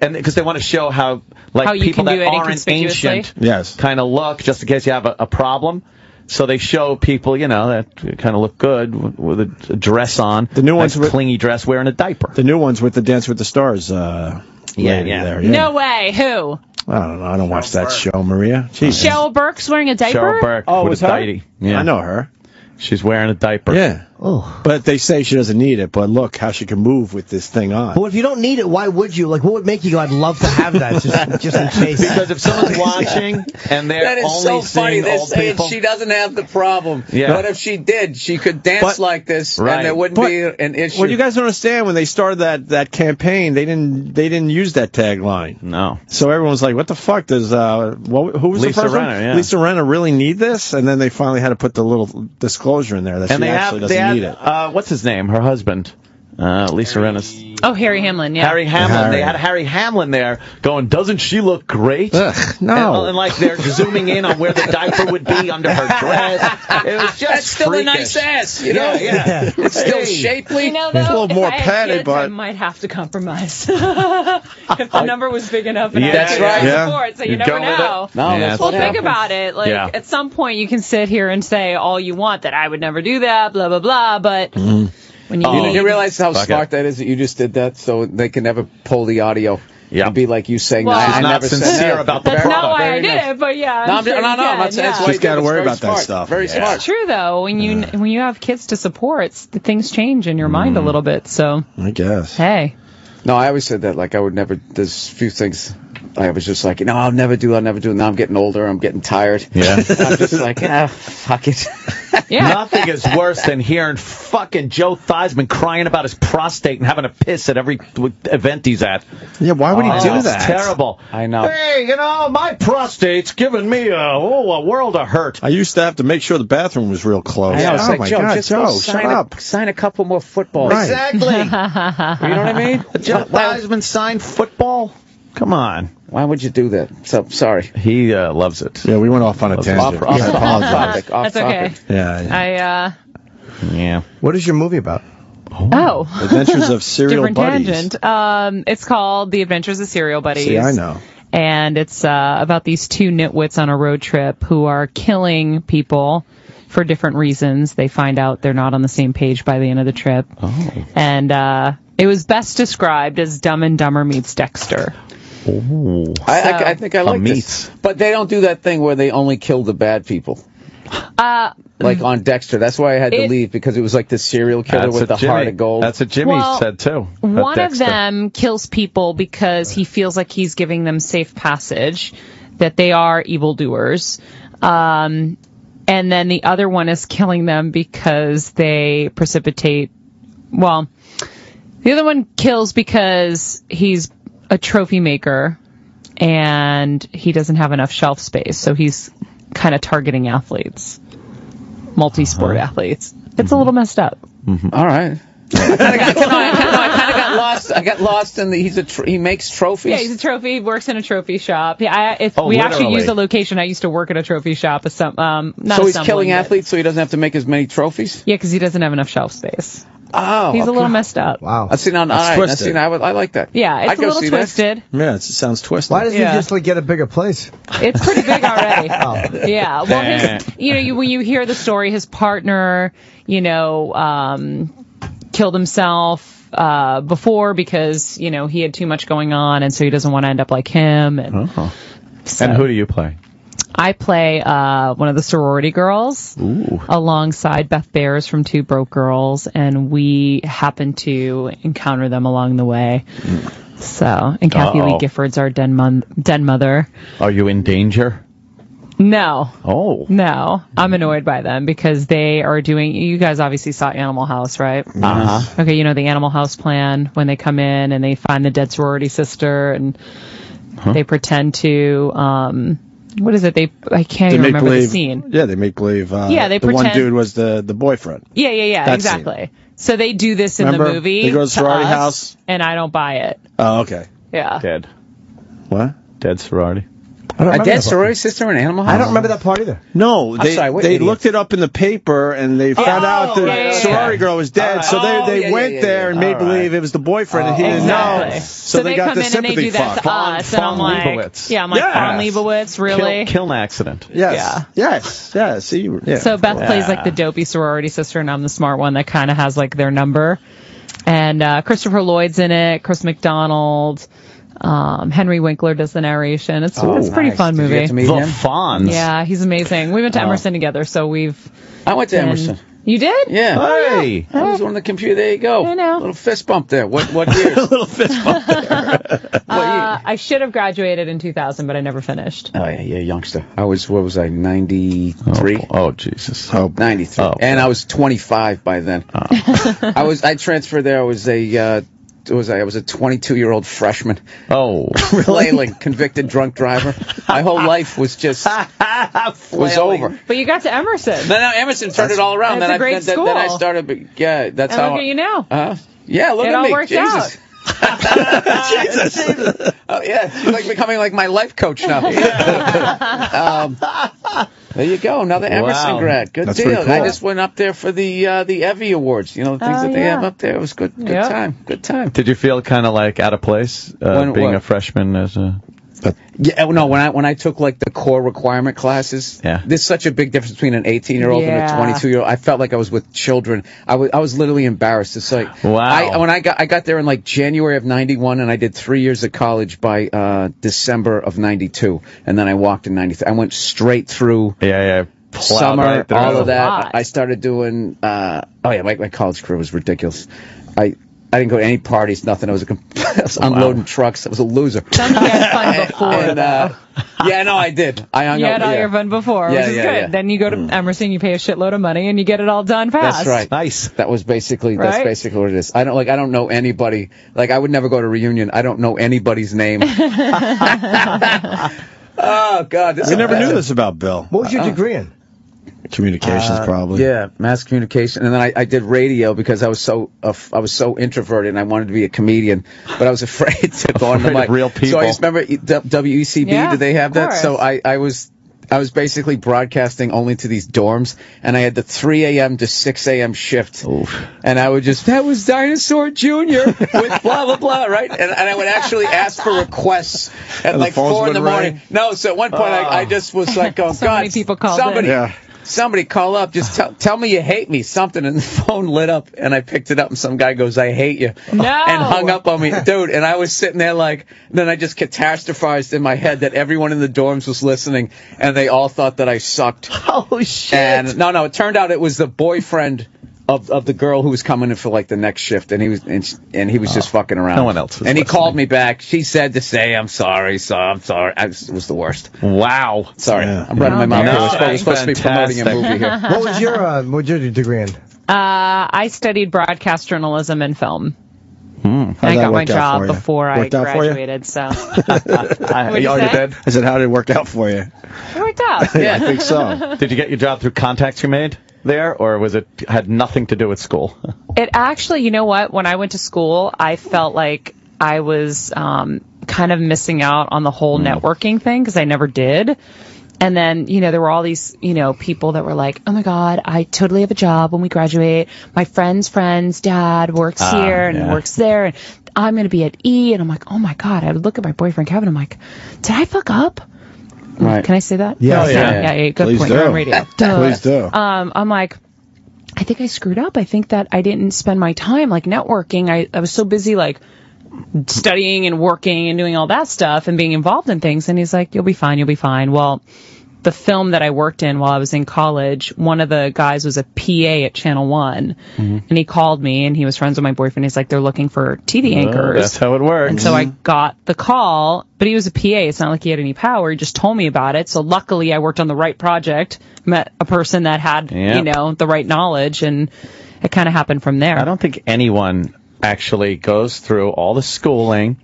Speaker 3: And because they want to show how
Speaker 8: How you
Speaker 3: people
Speaker 8: can do
Speaker 3: that
Speaker 8: it
Speaker 3: aren't
Speaker 8: inconspicuously.
Speaker 3: ancient
Speaker 2: Yes.
Speaker 3: kind of look, just in case you have a problem. So they show people, that kind of look good with a dress on.
Speaker 2: The new ones
Speaker 3: nice
Speaker 2: with-
Speaker 3: clingy dress, wearing a diaper.
Speaker 2: the new ones with the Dance with the Stars lady
Speaker 3: yeah.
Speaker 2: there.
Speaker 8: No way. Who?
Speaker 2: I don't know. I don't watch that show, Maria. Jesus.
Speaker 8: Cheryl Burke's wearing a diaper?
Speaker 3: Cheryl Burke
Speaker 2: Oh,
Speaker 3: with
Speaker 2: it's
Speaker 3: a
Speaker 2: her?
Speaker 3: diaper. Yeah.
Speaker 2: I know her.
Speaker 3: She's wearing a diaper.
Speaker 2: Yeah.
Speaker 5: Oh.
Speaker 2: But they say she doesn't need it, but look how she can move with this thing on.
Speaker 5: But if you don't need it, why would you? Like, what would make you go, I'd love to have that, just in case?
Speaker 3: Because if someone's watching and they're
Speaker 4: That is
Speaker 3: only
Speaker 4: so funny.
Speaker 3: seeing
Speaker 4: They're
Speaker 3: old
Speaker 4: saying
Speaker 3: people,
Speaker 4: she doesn't have the problem.
Speaker 3: Yeah.
Speaker 4: But if she did, she could dance
Speaker 2: But-
Speaker 4: like this,
Speaker 3: Right.
Speaker 4: and there wouldn't
Speaker 2: But
Speaker 4: be an issue.
Speaker 2: What you guys don't understand, when they started that campaign, they didn't use that tagline.
Speaker 3: no.
Speaker 2: So everyone was like, "What the fuck does who was
Speaker 3: Lisa
Speaker 2: the first one?
Speaker 3: Rinna, yeah.
Speaker 2: Lisa Rinna really need this?" And then they finally had to put the little disclosure in there that
Speaker 3: And
Speaker 2: she
Speaker 3: they
Speaker 2: actually
Speaker 3: have,
Speaker 2: doesn't need it.
Speaker 3: what's his name? Her husband, Lisa Renna's.
Speaker 8: Oh, Harry Hamlin, yeah.
Speaker 3: Harry Hamlin. They had Harry Hamlin there going, doesn't she look great?
Speaker 2: Ugh, no.
Speaker 3: And like they're zooming in on where the diaper would be under her dress. It was just
Speaker 4: That's still
Speaker 3: freakish.
Speaker 4: a nice ass, you know?
Speaker 3: Yeah.
Speaker 4: It's still shapely.
Speaker 8: You know,
Speaker 2: It's a
Speaker 8: though,
Speaker 2: little more
Speaker 8: if I had
Speaker 2: padded,
Speaker 8: kids,
Speaker 2: but-
Speaker 8: I might have to compromise. If the number was big enough and I
Speaker 3: That's
Speaker 8: had
Speaker 3: right.
Speaker 2: Yeah.
Speaker 8: support, so you
Speaker 3: You'd
Speaker 8: never
Speaker 3: go with
Speaker 8: know.
Speaker 3: it?
Speaker 4: No,
Speaker 3: Yeah,
Speaker 4: that's
Speaker 8: Well,
Speaker 4: what
Speaker 8: think
Speaker 4: happens.
Speaker 8: about it. Like,
Speaker 3: Yeah.
Speaker 8: at some point, you can sit here and say all you want that I would never do that, blah, blah, blah, but when you
Speaker 4: You
Speaker 8: need...
Speaker 4: realize how
Speaker 3: Fuck
Speaker 4: smart
Speaker 3: it.
Speaker 4: that is that you just did that, so they can never pull the audio.
Speaker 3: Yeah.
Speaker 4: And be like you saying,
Speaker 8: Well,
Speaker 4: I
Speaker 8: She's
Speaker 3: not
Speaker 4: never said
Speaker 3: sincere
Speaker 4: that.
Speaker 3: about the
Speaker 8: That's
Speaker 3: product.
Speaker 8: not why I
Speaker 4: Very
Speaker 8: did
Speaker 4: nice.
Speaker 8: it, but yeah.
Speaker 4: No,
Speaker 8: I'm sure
Speaker 4: no,
Speaker 8: you can,
Speaker 4: that's
Speaker 8: yeah.
Speaker 4: why
Speaker 2: Just gotta
Speaker 4: it's
Speaker 2: worry
Speaker 4: very
Speaker 2: about that
Speaker 4: smart.
Speaker 2: stuff.
Speaker 4: Very
Speaker 2: Yeah.
Speaker 4: smart.
Speaker 8: It's true, though. When you have kids to support, things change in your mind a little bit, so,
Speaker 2: I guess.
Speaker 8: hey.
Speaker 4: No, I always said that. Like, I would never, there's a few things I was just like, I'll never do. Now I'm getting older. I'm getting tired.
Speaker 3: Yeah.
Speaker 4: I'm just like, fuck it.
Speaker 8: Yeah.
Speaker 3: Nothing is worse than hearing fucking Joe Theismann crying about his prostate and having a piss at every event he's at.
Speaker 2: Yeah, why would he do
Speaker 3: It's
Speaker 2: that?
Speaker 3: terrible.
Speaker 4: I know.
Speaker 3: Hey, my prostate's giving me a world of hurt.
Speaker 2: I used to have to make sure the bathroom was real close.
Speaker 4: I know. It's
Speaker 2: Oh
Speaker 4: like,
Speaker 2: my
Speaker 4: Joe,
Speaker 2: God,
Speaker 4: just
Speaker 2: Joe,
Speaker 4: go
Speaker 2: shut up.
Speaker 4: sign a couple more footballs.
Speaker 2: Right.
Speaker 3: Exactly.
Speaker 4: You know what I mean?
Speaker 3: Joe Theismann signed football? Come on.
Speaker 4: Why would you do that? So sorry.
Speaker 3: He loves it.
Speaker 2: Yeah, we went off on a tangent.
Speaker 4: Off
Speaker 2: I apologize.
Speaker 4: topic. Off
Speaker 8: That's okay.
Speaker 4: topic.
Speaker 2: Yeah.
Speaker 3: Yeah.
Speaker 5: What is your movie about?
Speaker 8: Oh.
Speaker 2: Adventures of Serial
Speaker 8: Different
Speaker 2: Buddies.
Speaker 8: tangent. It's called The Adventures of Serial Buddies.
Speaker 2: See, I know.
Speaker 8: And it's about these two nitwits on a road trip who are killing people for different reasons. They find out they're not on the same page by the end of the trip.
Speaker 3: Oh.
Speaker 8: And it was best described as Dumb and Dumber meets Dexter.
Speaker 3: Ooh.
Speaker 4: I think I like
Speaker 3: meats.
Speaker 4: this. But they don't do that thing where they only kill the bad people. Like on Dexter. That's why I had to leave, because it was like the serial killer with the heart of gold.
Speaker 3: That's what Jimmy said, too.
Speaker 8: One of them kills people because he feels like he's giving them safe passage, that they are evildoers. And then the other one is killing them because they precipitate... Well, the other one kills because he's a trophy maker and he doesn't have enough shelf space, so he's kind of targeting athletes, multi-sport athletes. It's a little messed up.
Speaker 4: All right. I kind of got lost. I got lost in the. He makes trophies.
Speaker 8: Yeah, he's a trophy. Works in a trophy shop. Yeah, we
Speaker 3: literally.
Speaker 8: actually use a location. I used to work at a trophy shop. Not
Speaker 4: so he's
Speaker 8: assembling,
Speaker 4: killing
Speaker 8: but-
Speaker 4: athletes, so he doesn't have to make as many trophies.
Speaker 8: Yeah, because he doesn't have enough shelf space.
Speaker 4: Oh,
Speaker 8: He's a little messed up.
Speaker 5: Wow.
Speaker 4: I see now.
Speaker 2: twisted.
Speaker 4: I like that.
Speaker 8: Yeah, it's
Speaker 4: I'd
Speaker 8: a
Speaker 4: go
Speaker 8: little
Speaker 4: see that.
Speaker 8: twisted.
Speaker 2: Yeah, it sounds twisted.
Speaker 5: Why doesn't
Speaker 8: Yeah.
Speaker 5: he just get a bigger place?
Speaker 8: It's pretty big already. Yeah. Well, when you hear the story, his partner, killed himself before because he had too much going on, and so he doesn't want to end up like him. And so,
Speaker 3: And who do you play?
Speaker 8: I play one of the sorority girls alongside Beth Bears from Two Broke Girls, and we happen to encounter them along the way. So, and Kathy Lee Gifford's our den mother.
Speaker 3: Are you in danger?
Speaker 8: No.
Speaker 3: Oh.
Speaker 8: No. I'm annoyed by them because they are doing... You guys obviously saw Animal House, right?
Speaker 3: Uh-huh.
Speaker 8: Okay, the Animal House plan, when they come in and they find the dead sorority sister and they pretend to... what is it? I can't even remember the scene.
Speaker 2: Yeah, they make believe.
Speaker 8: They
Speaker 2: the one
Speaker 8: pretend...
Speaker 2: dude was the boyfriend.
Speaker 8: Yeah,
Speaker 2: That
Speaker 8: exactly.
Speaker 2: scene.
Speaker 8: So they do this in
Speaker 2: Remember?
Speaker 8: the movie.
Speaker 2: They go to sorority
Speaker 8: us,
Speaker 2: house.
Speaker 8: And I don't buy it.
Speaker 2: Oh, okay.
Speaker 8: Yeah.
Speaker 3: Dead.
Speaker 2: What?
Speaker 3: Dead sorority.
Speaker 5: I don't
Speaker 4: A
Speaker 5: remember
Speaker 4: dead
Speaker 5: that part.
Speaker 4: sorority sister in Animal House?
Speaker 5: I don't remember that part either.
Speaker 2: No, they
Speaker 4: sorry, what
Speaker 2: they
Speaker 4: idiot?
Speaker 2: looked it up in the paper and they found out the
Speaker 8: yeah.
Speaker 2: sorority girl was dead. So they went there and made
Speaker 4: All right.
Speaker 2: believe it was the boyfriend and he didn't
Speaker 8: Exactly.
Speaker 2: know. So they got
Speaker 8: come
Speaker 2: the
Speaker 8: in and they
Speaker 2: sympathy
Speaker 8: do that
Speaker 2: fuck.
Speaker 8: to us, and I'm
Speaker 3: Fawn
Speaker 8: like,
Speaker 3: Leibowitz.
Speaker 8: yeah, I'm like,
Speaker 2: Yes.
Speaker 8: Fawn Leibowitz, really?
Speaker 3: Kill an accident.
Speaker 2: Yes. Yeah. See, yeah.
Speaker 8: So Beth plays like the dopey sorority sister, and I'm the smart one that kind of has like their number. And Christopher Lloyd's in it, Chris McDonald, Henry Winkler does the narration. It's a pretty
Speaker 4: Nice.
Speaker 8: fun
Speaker 4: Did you
Speaker 8: movie.
Speaker 4: get to meet
Speaker 3: The
Speaker 4: him?
Speaker 3: Fonz.
Speaker 8: Yeah, he's amazing. We went to Emerson together, so we've.
Speaker 4: I went to Emerson.
Speaker 8: You did?
Speaker 4: Yeah.
Speaker 3: Hey.
Speaker 4: I was on the computer. There you go.
Speaker 8: I know.
Speaker 4: Little fist bump there. What year?
Speaker 2: little fist bump there.
Speaker 8: I should have graduated in 2000, but I never finished.
Speaker 4: Oh, yeah, youngster. I was, 93?
Speaker 3: Oh, Jesus.
Speaker 4: 93.
Speaker 3: Oh,
Speaker 4: And I was 25 by then. I transferred there. I was a 22-year-old freshman.
Speaker 3: Oh.
Speaker 4: Flailing, convicted drunk driver. My whole life was just was over.
Speaker 8: But you got to Emerson.
Speaker 4: Then Emerson turned it all around.
Speaker 8: That's a great school.
Speaker 4: Then I started. Yeah, that's
Speaker 8: And
Speaker 4: how.
Speaker 8: look at you now.
Speaker 4: Yeah, look
Speaker 8: It
Speaker 4: at
Speaker 8: all
Speaker 4: me.
Speaker 8: worked
Speaker 4: Jesus.
Speaker 2: Jesus.
Speaker 4: Oh yeah, she's like becoming like my life coach now. There you go, another Emerson grad. Good deal. Cool. I just went up there for the Evie Awards. You know, the things that they have up there. It was good. Good time. Good time.
Speaker 3: Did you feel kind of like out of place being a freshman as a?
Speaker 4: Yeah, no. When I took like the core requirement classes, there's such a big difference between an 18-year-old and a 22-year-old. I felt like I was with children. I was literally embarrassed. It's like when I got there in like January of '91, and I did 3 years of college by December of '92, and then I walked in '93. I went straight through. Summer, all of that. I started doing. My college career was ridiculous. I didn't go to any parties, nothing. I was unloading trucks. I was a loser.
Speaker 8: Some you had fun before.
Speaker 4: I did.
Speaker 8: You had all your fun before, which is good.
Speaker 4: Yeah.
Speaker 8: Then you go to Emerson, you pay a shitload of money, and you get it all done fast.
Speaker 4: That's right.
Speaker 3: Nice.
Speaker 4: That's basically what it is. I don't know anybody. Like, I would never go to a reunion. I don't know anybody's name. Oh God,
Speaker 2: we never knew this about Bill.
Speaker 5: What was your degree in?
Speaker 2: Communications, probably.
Speaker 4: Yeah, mass communication, and then I did radio because I was so introverted and I wanted to be a comedian, but I was afraid to go on the mic.
Speaker 3: Real people.
Speaker 4: So I just remember WECB.
Speaker 8: Yeah,
Speaker 4: did they have that?
Speaker 8: Course.
Speaker 4: So I was basically broadcasting only to these dorms, and I had the 3 a.m. to 6 a.m. shift. Oof. And I would that was Dinosaur Jr. with blah, blah, blah, right? And I would actually ask for requests at like 4 in the morning. No, so at one point I just was like, oh,
Speaker 8: so
Speaker 4: God.
Speaker 8: Many people called
Speaker 4: somebody.
Speaker 8: in.
Speaker 4: Somebody call up, just tell me you hate me, something, and the phone lit up, and I picked it up, and some guy goes, I hate you,
Speaker 8: no.
Speaker 4: and hung up on me, dude, and I was sitting there like, then I just catastrophized in my head that everyone in the dorms was listening, and they all thought that I sucked.
Speaker 5: Oh, shit.
Speaker 4: And no, it turned out it was the boyfriend of the girl who was coming in for like the next shift, and he was just fucking around.
Speaker 3: No one else was
Speaker 4: And he
Speaker 3: listening.
Speaker 4: called me back. She said to say, I'm sorry. It was the worst.
Speaker 3: Wow.
Speaker 4: Sorry. I'm running my mouth here. We're supposed to be promoting a movie here.
Speaker 5: What was your degree in?
Speaker 8: I studied broadcast journalism and film.
Speaker 2: I
Speaker 8: got my job before I graduated, so.
Speaker 2: You did? I said, how did it work out for you?
Speaker 8: It worked out.
Speaker 2: Yeah, I think so.
Speaker 3: Did you get your job through contacts you made there, or had nothing to do with school?
Speaker 8: It actually, you know what? When I went to school, I felt like I was kind of missing out on the whole networking thing because I never did. And then, there were all these, people that were like, oh my God, I totally have a job when we graduate. My friend's dad works here and works there. And I'm going to be at E. And I'm like, oh my God. I would look at my boyfriend, Kevin. I'm like, did I fuck up?
Speaker 4: Right.
Speaker 8: Can I say that?
Speaker 5: Yeah.
Speaker 8: Yeah. Good
Speaker 2: Please
Speaker 8: point.
Speaker 2: do.
Speaker 8: You're on radio.
Speaker 2: Please do.
Speaker 8: I'm like, I think I screwed up. I think that I didn't spend my time like networking. I was so busy like studying and working and doing all that stuff and being involved in things. And he's like, you'll be fine. Well, the film that I worked in while I was in college, one of the guys was a PA at Channel 1. And he called me, and he was friends with my boyfriend. He's like, they're looking for TV anchors.
Speaker 3: That's how it works.
Speaker 8: And so I got the call, but he was a PA. It's not like he had any power. He just told me about it. So luckily I worked on the right project, met a person that had, the right knowledge, and it kind of happened from there.
Speaker 3: I don't think anyone actually goes through all the schooling,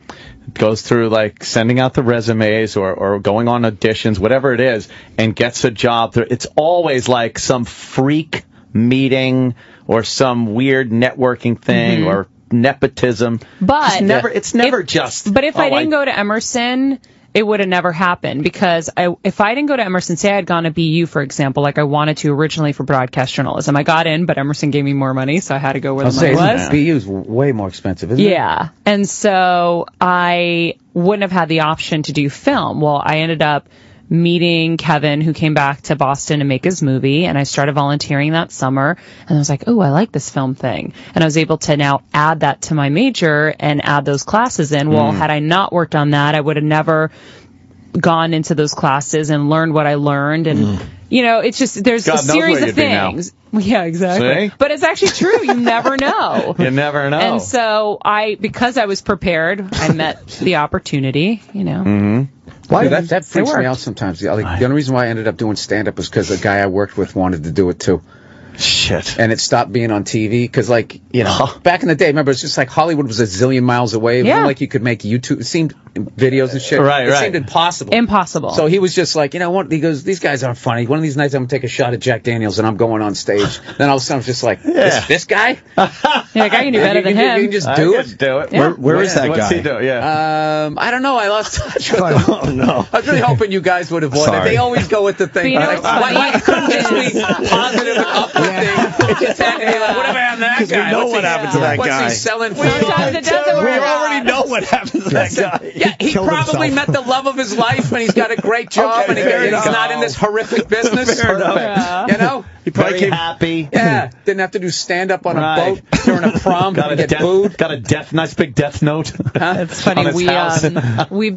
Speaker 3: goes through like sending out the resumes or going on auditions, whatever it is, and gets a job. It's always like some freak meeting or some weird networking thing or nepotism.
Speaker 8: But
Speaker 3: it's never just.
Speaker 8: But if I didn't go to Emerson, it would have never happened, because if I didn't go to Emerson, say I had gone to BU, for example, like I wanted to originally for broadcast journalism, I got in, but Emerson gave me more money, so I had to go where the money was.
Speaker 4: BU's way more expensive, isn't it?
Speaker 8: Yeah, and so I wouldn't have had the option to do film. Well, I ended up meeting Kevin, who came back to Boston to make his movie, and I started volunteering that summer, and I was like, oh, I like this film thing. And I was able to now add that to my major and add those classes in. Well, had I not worked on that, I would have never gone into those classes and learned what I learned. And, it's just, there's
Speaker 3: God
Speaker 8: a series of things. Yeah, exactly.
Speaker 3: See?
Speaker 8: But it's actually true. You never know.
Speaker 3: You never know.
Speaker 8: And so because I was prepared, I met the opportunity,
Speaker 4: Why that freaks me out sometimes. The only reason why I ended up doing stand-up was because the guy I worked with wanted to do it too.
Speaker 3: Shit.
Speaker 4: And it stopped being on TV because, like, you know, back in the day, remember, it's just like Hollywood was a zillion miles away. It wasn't like you could make YouTube. It seemed videos and shit.
Speaker 3: Right.
Speaker 4: It seemed impossible.
Speaker 8: Impossible.
Speaker 4: So he was just like, you know, he goes, these guys aren't funny. One of these nights I'm going to take a shot at Jack Daniels and I'm going on stage. Then all of a sudden I was just like, this guy?
Speaker 8: Yeah, I can do better than him.
Speaker 4: You can just do it.
Speaker 8: Yeah.
Speaker 2: Where is that guy?
Speaker 3: What's he doing? Yeah.
Speaker 4: I don't know. I lost touch with him.
Speaker 2: Oh, no.
Speaker 4: I was really hoping you guys would avoid it. They always go with the thing.
Speaker 8: You know
Speaker 4: Like, why couldn't it just be positive and uplifting? It just had to be like, whatever happened to that guy?
Speaker 2: We know what happened to that guy.
Speaker 4: What's he selling for?
Speaker 8: Sometimes it doesn't work.
Speaker 2: We already know what happened to that guy.
Speaker 4: Yeah, he probably met the love of his life and he's got a great job and he's not in this horrific business.
Speaker 2: Fair enough.
Speaker 8: Yeah.
Speaker 4: You know?
Speaker 2: He probably
Speaker 3: Very
Speaker 2: came
Speaker 3: happy.
Speaker 4: Yeah, didn't have to do stand-up on a
Speaker 3: Right.
Speaker 4: boat during a prom and get booed.
Speaker 3: Got a nice big death note.
Speaker 8: It's funny.
Speaker 3: On his house.
Speaker 8: We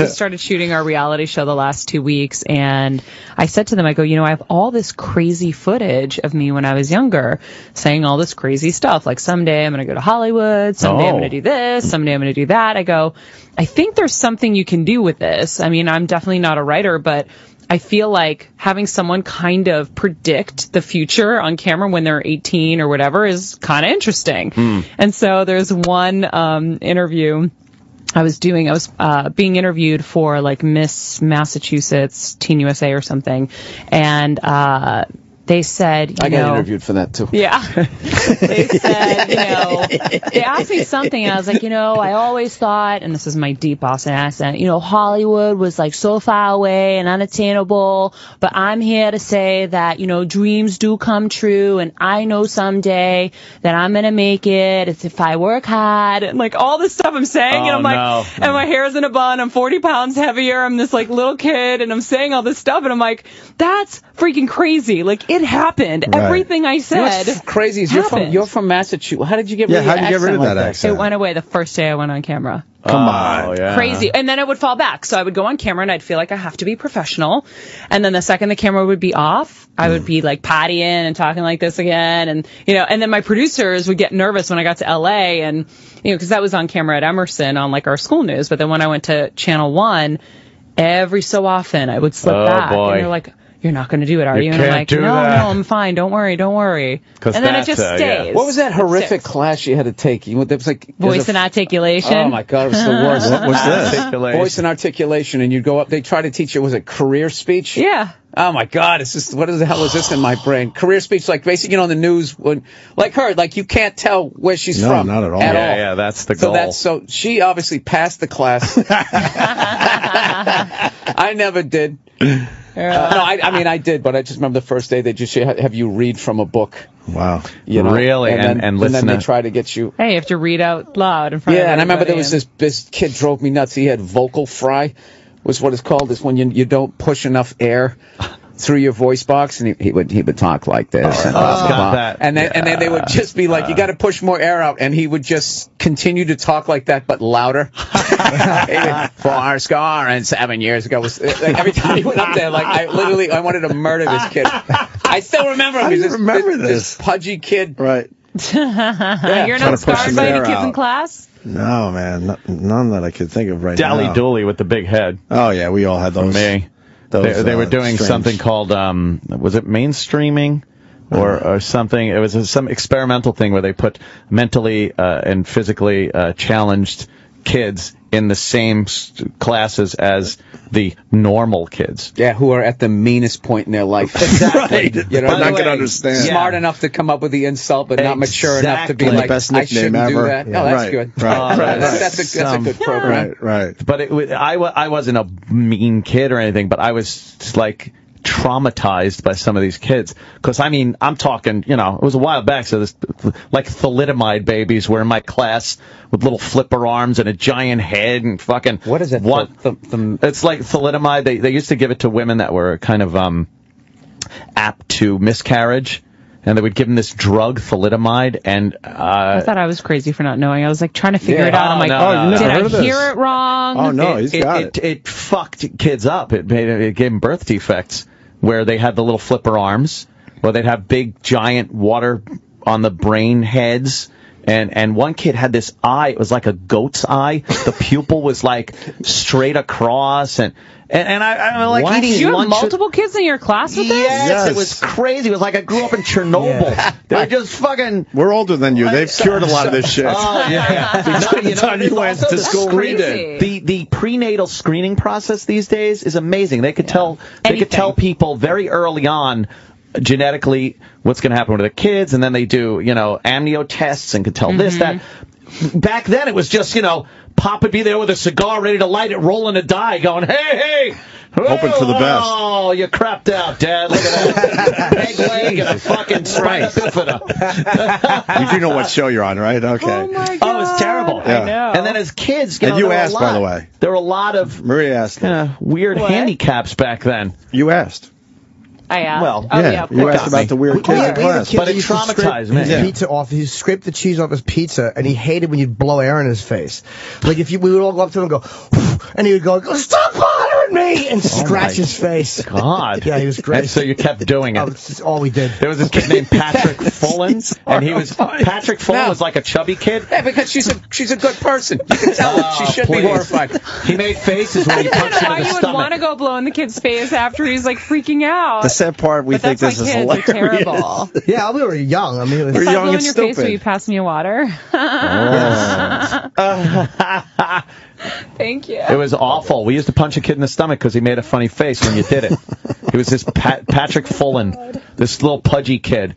Speaker 8: started shooting our reality show the last 2 weeks, and I said to them, I go, you know, I have all this crazy footage of me when I was younger, saying all this crazy stuff. Like, someday I'm going to go to Hollywood. Someday I'm going to do this. Someday I'm going to do that. I go, I think there's something you can do with this. I mean, I'm definitely not a writer, but I feel like having someone kind of predict the future on camera when they're 18 or whatever is kind of interesting. And so there's one interview I was being interviewed for like Miss Massachusetts, Teen USA or something. And they said,
Speaker 4: I got interviewed for that too.
Speaker 8: Yeah. They said, you know, they asked me something and I was like, you know, I always thought, and this is my deep Boston accent, you know, Hollywood was like so far away and unattainable, but I'm here to say that, you know, dreams do come true and I know someday that I'm going to make it. It's if I work hard and like all this stuff I'm saying. And I'm like, and my hair's in a bun. I'm 40 pounds heavier. I'm this like little kid and I'm saying all this stuff and I'm like, that's freaking crazy. Like it happened. Right. Everything I said.
Speaker 4: You know what's crazy is you're from Massachusetts. How did you get rid of that accent?
Speaker 2: How did you get rid of that accent?
Speaker 8: It went away the first day I went on camera.
Speaker 2: Come on.
Speaker 3: Yeah.
Speaker 8: Crazy. And then it would fall back. So I would go on camera and I'd feel like I have to be professional. And then the second the camera would be off, I would be like partying and talking like this again. And, you know, and then my producers would get nervous when I got to LA and, you know, because that was on camera at Emerson on like our school news. But then when I went to Channel 1, every so often I would slip back.
Speaker 3: Boy.
Speaker 8: And they're like, you're not going to do it, are you? And I'm like, no, I'm fine. Don't worry. And then it just stays.
Speaker 3: Yeah.
Speaker 4: What was that horrific class you had to take? There was like
Speaker 8: voice and articulation.
Speaker 4: Oh my God, it was the worst.
Speaker 2: What was this?
Speaker 4: Voice and articulation, and you'd go up. They try to teach you. Was it career speech?
Speaker 8: Yeah.
Speaker 4: Oh my God, it's just what the hell is this in my brain? Career speech, like basically, you know, on the news, when like her, like you can't tell where she's from.
Speaker 2: Not at all.
Speaker 3: Yeah, that's the goal.
Speaker 4: So she obviously passed the class. I never did. I mean, I did, but I just remember the first day they just have you read from a book.
Speaker 2: Wow.
Speaker 4: You know?
Speaker 3: Really? And listen.
Speaker 4: And then they try to get you.
Speaker 8: Hey, you have to read out loud in front of everybody.
Speaker 4: Yeah, and I remember there was this kid drove me nuts. He had vocal fry, was what it's called. It's when you don't push enough air through your voice box, and he would talk like this. And then they would just be like, you got to push more air out, and he would just continue to talk like that, but louder. 7 years ago, was like, every time he went up there, like I wanted to murder this kid. I still remember him. This pudgy kid.
Speaker 2: Right.
Speaker 8: You're not scarred by any kids in class?
Speaker 2: No, man, none that I could think of right now.
Speaker 3: Dally Dooley with the big head.
Speaker 2: Oh yeah, we all had those.
Speaker 3: For me. They were doing something called, was it mainstreaming or something? It was some experimental thing where they put mentally and physically challenged kids in the same classes as the normal kids.
Speaker 4: Yeah, who are at the meanest point in their life.
Speaker 2: Right.
Speaker 4: You know,
Speaker 2: not going to understand.
Speaker 4: Smart enough to come up with the insult, but not mature enough to be like, I shouldn't do that.
Speaker 2: Yeah.
Speaker 4: Oh, that's good.
Speaker 2: Right.
Speaker 4: That's a good program.
Speaker 2: Right.
Speaker 3: But I wasn't a mean kid or anything, but I was like traumatized by some of these kids. Because, I mean, I'm talking, you know, it was a while back, so this, like thalidomide babies were in my class with little flipper arms and a giant head and fucking...
Speaker 4: What is it?
Speaker 3: It's like thalidomide. They used to give it to women that were kind of apt to miscarriage. And they would give them this drug, thalidomide, and...
Speaker 8: I thought I was crazy for not knowing. I was, like, trying to figure it out. I'm like, did I hear it wrong?
Speaker 2: Oh, no, he's got it.
Speaker 3: It fucked kids up. It gave them birth defects, where they had the little flipper arms, or they'd have big, giant water on the brain heads. And one kid had this eye. It was like a goat's eye. The pupil was, like, straight across, and And I'm like eating
Speaker 8: Did you
Speaker 3: lunch.
Speaker 8: have multiple kids in your class with this?
Speaker 3: Yes, it was crazy. It was like I grew up in Chernobyl.
Speaker 5: Yeah.
Speaker 3: They were just fucking...
Speaker 2: We're older than you. They've cured a lot of this shit.
Speaker 3: Oh, yeah.
Speaker 2: By the time you went to school, we did.
Speaker 3: The prenatal screening process these days is amazing. They could tell people very early on genetically what's going to happen with their kids, and then they do, amnio tests and could tell this, that. Back then, it was just, Pop would be there with a cigar ready to light it, rolling a die, going, hey!
Speaker 2: Hoping for the best.
Speaker 3: Oh, you crapped out, Dad. Look at that. Peg leg and a fucking spina bifida.
Speaker 2: You do know what show you're on, right? Okay.
Speaker 8: Oh, my God.
Speaker 3: Oh, it was terrible.
Speaker 2: Yeah.
Speaker 8: I know.
Speaker 3: And then as kids,
Speaker 2: And you asked, by the way.
Speaker 3: There were a lot of
Speaker 2: Maria asked.
Speaker 3: weird handicaps back then.
Speaker 2: You asked.
Speaker 8: I asked.
Speaker 3: Well,
Speaker 8: yeah, of
Speaker 2: you
Speaker 8: course.
Speaker 2: asked about the weird kids in class.
Speaker 3: But it traumatized me.
Speaker 5: His pizza off. He scraped the cheese off his pizza, and he hated when you'd blow air in his face. Like we would all go up to him and go, and he would go, "Stop bothering me!" and scratch his face.
Speaker 3: God.
Speaker 5: Yeah, he was great.
Speaker 3: And so you kept doing it.
Speaker 5: That's all we did.
Speaker 3: There was this kid named Patrick Fullen, and Patrick Fullen was like a chubby kid.
Speaker 4: Yeah, because she's a good person. You can tell she should be horrified.
Speaker 3: He made faces when you punched him
Speaker 8: Why
Speaker 3: in the
Speaker 8: you would
Speaker 3: stomach.
Speaker 8: want to go blow in the kid's face after he's like freaking out?
Speaker 2: The sad part, we
Speaker 8: But
Speaker 2: think
Speaker 8: that's
Speaker 2: this
Speaker 8: why
Speaker 2: is
Speaker 8: kids
Speaker 2: hilarious.
Speaker 8: are terrible.
Speaker 5: Yeah, we were young. I mean, it was
Speaker 2: We're
Speaker 8: If I
Speaker 2: young
Speaker 8: blow
Speaker 2: and
Speaker 8: in your face, will you
Speaker 2: stupid.
Speaker 8: pass me a water? Thank you.
Speaker 3: It was awful. We used to punch a kid in the stomach because he made a funny face when you did it. He was this Patrick Fullen, this little pudgy kid.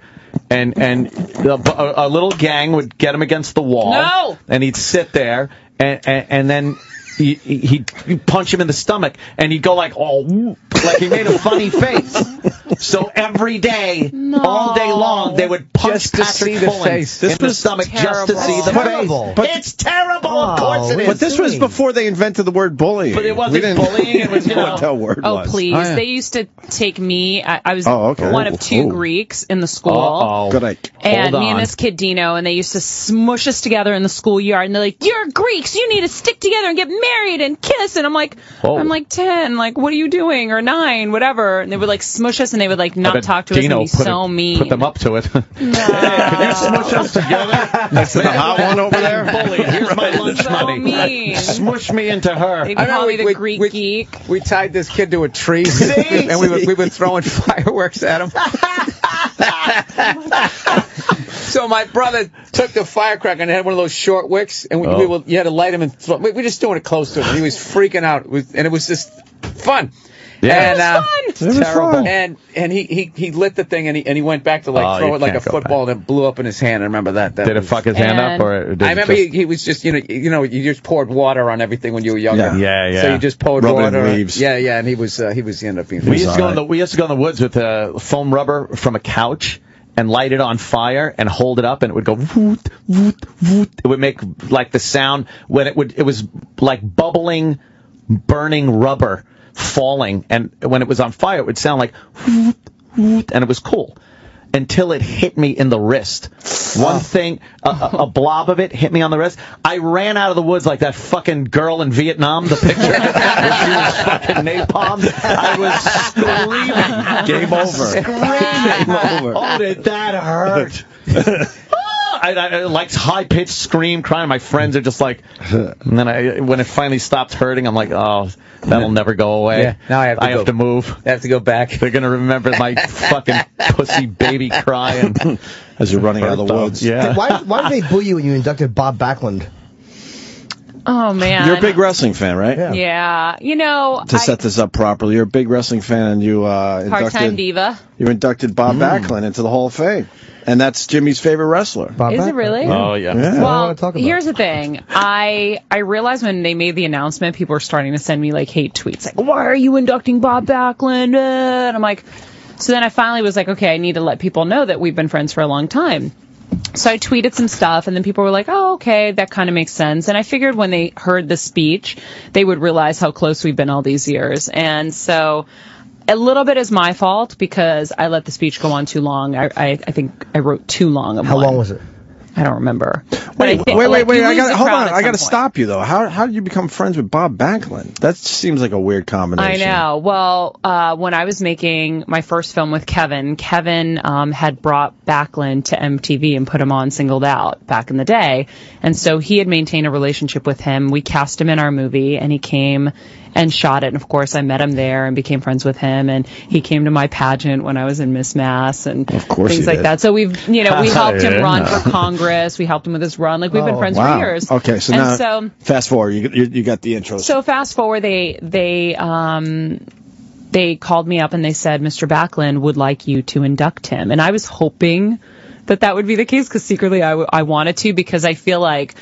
Speaker 3: And a little gang would get him against the wall.
Speaker 8: No!
Speaker 3: And he'd sit there, and then he'd punch him in the stomach, and he'd go like he made a funny face. So every day, all day long, they would punch Patrick Fullen in the stomach just to see the
Speaker 5: terrible.
Speaker 3: face. It's terrible, of course it is.
Speaker 2: But this was before they invented the word bullying.
Speaker 3: But it wasn't bullying. It was,
Speaker 2: know what that word
Speaker 8: Oh,
Speaker 2: was.
Speaker 8: please.
Speaker 3: Oh, yeah.
Speaker 8: They used to take me. I was
Speaker 2: okay.
Speaker 8: one of two
Speaker 2: Oh.
Speaker 8: Greeks in the school.
Speaker 3: Uh-oh.
Speaker 2: Good idea.
Speaker 8: And
Speaker 3: Hold
Speaker 8: me
Speaker 3: on.
Speaker 8: and this kid Dino, and they used to smush us together in the schoolyard, and they're like, "You're Greeks, you need to stick together and get married and kiss." And I'm like,
Speaker 3: Whoa.
Speaker 8: I'm like 10, like, what are you doing? Or 9, whatever. And they would like smush us, and they would like
Speaker 3: I
Speaker 8: not
Speaker 3: bet
Speaker 8: talk to us
Speaker 3: Dino
Speaker 8: and be so mean.
Speaker 3: put them up to it.
Speaker 8: No.
Speaker 3: Can you smush us together?
Speaker 2: That's the hot one over there.
Speaker 3: Bully, here's my lunch
Speaker 8: So
Speaker 3: money.
Speaker 8: mean.
Speaker 3: Smush me into her.
Speaker 8: They call me the Greek geek.
Speaker 4: We tied this kid to a tree,
Speaker 3: See?
Speaker 4: and we were throwing fireworks at him. So my brother took the firecracker and had one of those short wicks, and you had to light him and throw. We were just doing it close to him. He was freaking out, and it was just fun.
Speaker 3: Yeah.
Speaker 8: It was
Speaker 2: It was fun.
Speaker 4: And he lit the thing, and he went back to throw
Speaker 3: you
Speaker 4: it like a
Speaker 3: can't go
Speaker 4: football, and it blew up in his hand. I remember that.
Speaker 3: Did it fuck his hand up, or did
Speaker 4: I
Speaker 3: it
Speaker 4: remember
Speaker 3: just...
Speaker 4: he was just you just poured water on everything when you were younger.
Speaker 3: Yeah.
Speaker 4: So you just poured
Speaker 2: Rub it in
Speaker 4: water.
Speaker 2: leaves.
Speaker 4: Yeah, and he ended up being.
Speaker 3: We used to go in the woods with foam rubber from a couch and light it on fire and hold it up, and it would go woot, woot, woot. It would make like the sound when it was like bubbling, burning rubber falling, and when it was on fire, it would sound like woot, woot, and it was cool. Until it hit me in the wrist. One thing, a blob of it hit me on the wrist. I ran out of the woods like that fucking girl in Vietnam, the picture where she was fucking napalm. I was screaming.
Speaker 2: Game over.
Speaker 3: Screaming.
Speaker 2: Game over.
Speaker 3: Oh, did that hurt? I like high-pitched scream, crying. My friends are just like, and then when it finally stopped hurting, I'm like, oh, that'll never go away.
Speaker 4: Yeah, now I have to
Speaker 3: move.
Speaker 4: I have to go back.
Speaker 3: They're going to remember my fucking pussy baby crying.
Speaker 2: As you're running out of the woods.
Speaker 3: Yeah.
Speaker 5: Hey, why did they boo you when you inducted Bob Backlund?
Speaker 8: Oh, man.
Speaker 2: You're a big wrestling fan, right?
Speaker 8: Yeah.
Speaker 2: To set this up properly, you're a big wrestling fan, and you
Speaker 8: part-time diva.
Speaker 2: You inducted Bob Backlund into the Hall of Fame, and that's Jimmy's favorite wrestler.
Speaker 5: Bob
Speaker 8: Is
Speaker 5: Backlund.
Speaker 8: it really?
Speaker 3: Oh, yeah.
Speaker 5: Yeah.
Speaker 8: Well,
Speaker 5: talk about
Speaker 8: here's the thing. I realized when they made the announcement, people were starting to send me like hate tweets, like, "Why are you inducting Bob Backlund?" And I'm like, so then I finally was like, okay, I need to let people know that we've been friends for a long time. So I tweeted some stuff, and then people were like, oh, okay, that kind of makes sense. And I figured when they heard the speech, they would realize how close we've been all these years. And so a little bit is my fault because I let the speech go on too long. I think I wrote too long of
Speaker 5: How
Speaker 8: one.
Speaker 5: long was it?
Speaker 8: I don't remember.
Speaker 2: Wait! I got hold on. I got to
Speaker 8: point.
Speaker 2: stop you though. How did you become friends with Bob Backlund? That seems like a weird combination.
Speaker 8: I know. Well, when I was making my first film with Kevin had brought Backlund to MTV and put him on Singled Out back in the day. And so he had maintained a relationship with him. We cast him in our movie, and he came and shot it. And of course, I met him there and became friends with him. And he came to my pageant when I was in Miss Mass and things like that. So we've, we helped him run for Congress. We helped him with his run. Like we've been friends for years.
Speaker 2: Okay, so now fast forward. You got the intro.
Speaker 8: So fast forward, they called me up and they said, Mr. Backlund would like you to induct him. And I was hoping that would be the case because secretly I wanted to, because I feel like,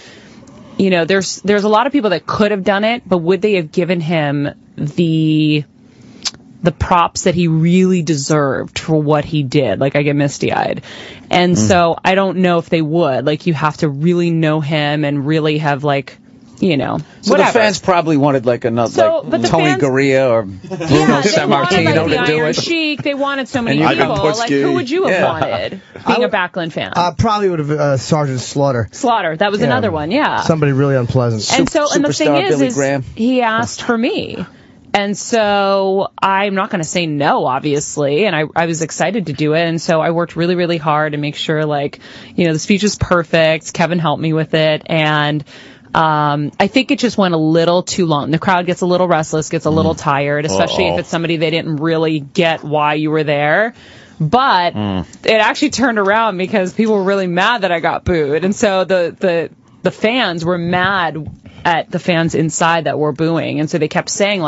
Speaker 8: there's a lot of people that could have done it, but would they have given him the props that he really deserved for what he did? Like, I get misty-eyed. And so I don't know if they would. Like, you have to really know him and really have, like,
Speaker 4: so
Speaker 8: whatever.
Speaker 4: The fans probably wanted like another Tony Gurria or Bruno Sammartino to do it.
Speaker 8: Sheik, they wanted so many people. Like, who would you have wanted being a Backlund fan?
Speaker 5: Probably would have Sergeant Slaughter.
Speaker 8: That was another one,
Speaker 5: Somebody really unpleasant.
Speaker 8: And the thing is he asked for me. And so I'm not going to say no, obviously. And I was excited to do it. And so I worked really, really hard to make sure, the speech was perfect. Kevin helped me with it. And I think it just went a little too long. The crowd gets a little restless, gets a little tired, especially if it's somebody they didn't really get why you were there. But it actually turned around because people were really mad that I got booed. And so the fans were mad at the fans inside that were booing. And so they kept saying,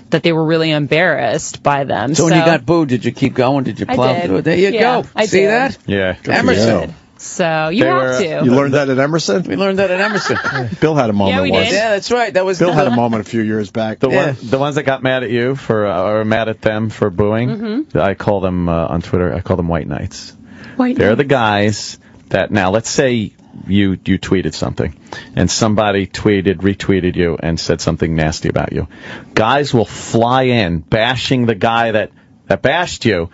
Speaker 8: that they were really embarrassed by them.
Speaker 4: So when you got booed, did you keep going? Did you plow through it? There you go.
Speaker 8: I
Speaker 4: See
Speaker 8: did.
Speaker 4: that?
Speaker 3: Yeah.
Speaker 4: Emerson.
Speaker 8: So you have to.
Speaker 2: You learned that at Emerson?
Speaker 4: We learned that at Emerson.
Speaker 2: Bill had a moment.
Speaker 8: Yeah, we did.
Speaker 4: Yeah, that's right. That was
Speaker 2: Bill had a moment a few years back.
Speaker 3: The ones that got mad at you or mad at them for booing, I call them on Twitter. I call them white knights. They're the guys that now. Let's say you tweeted something, and somebody retweeted you, and said something nasty about you. Guys will fly in bashing the guy that bashed you,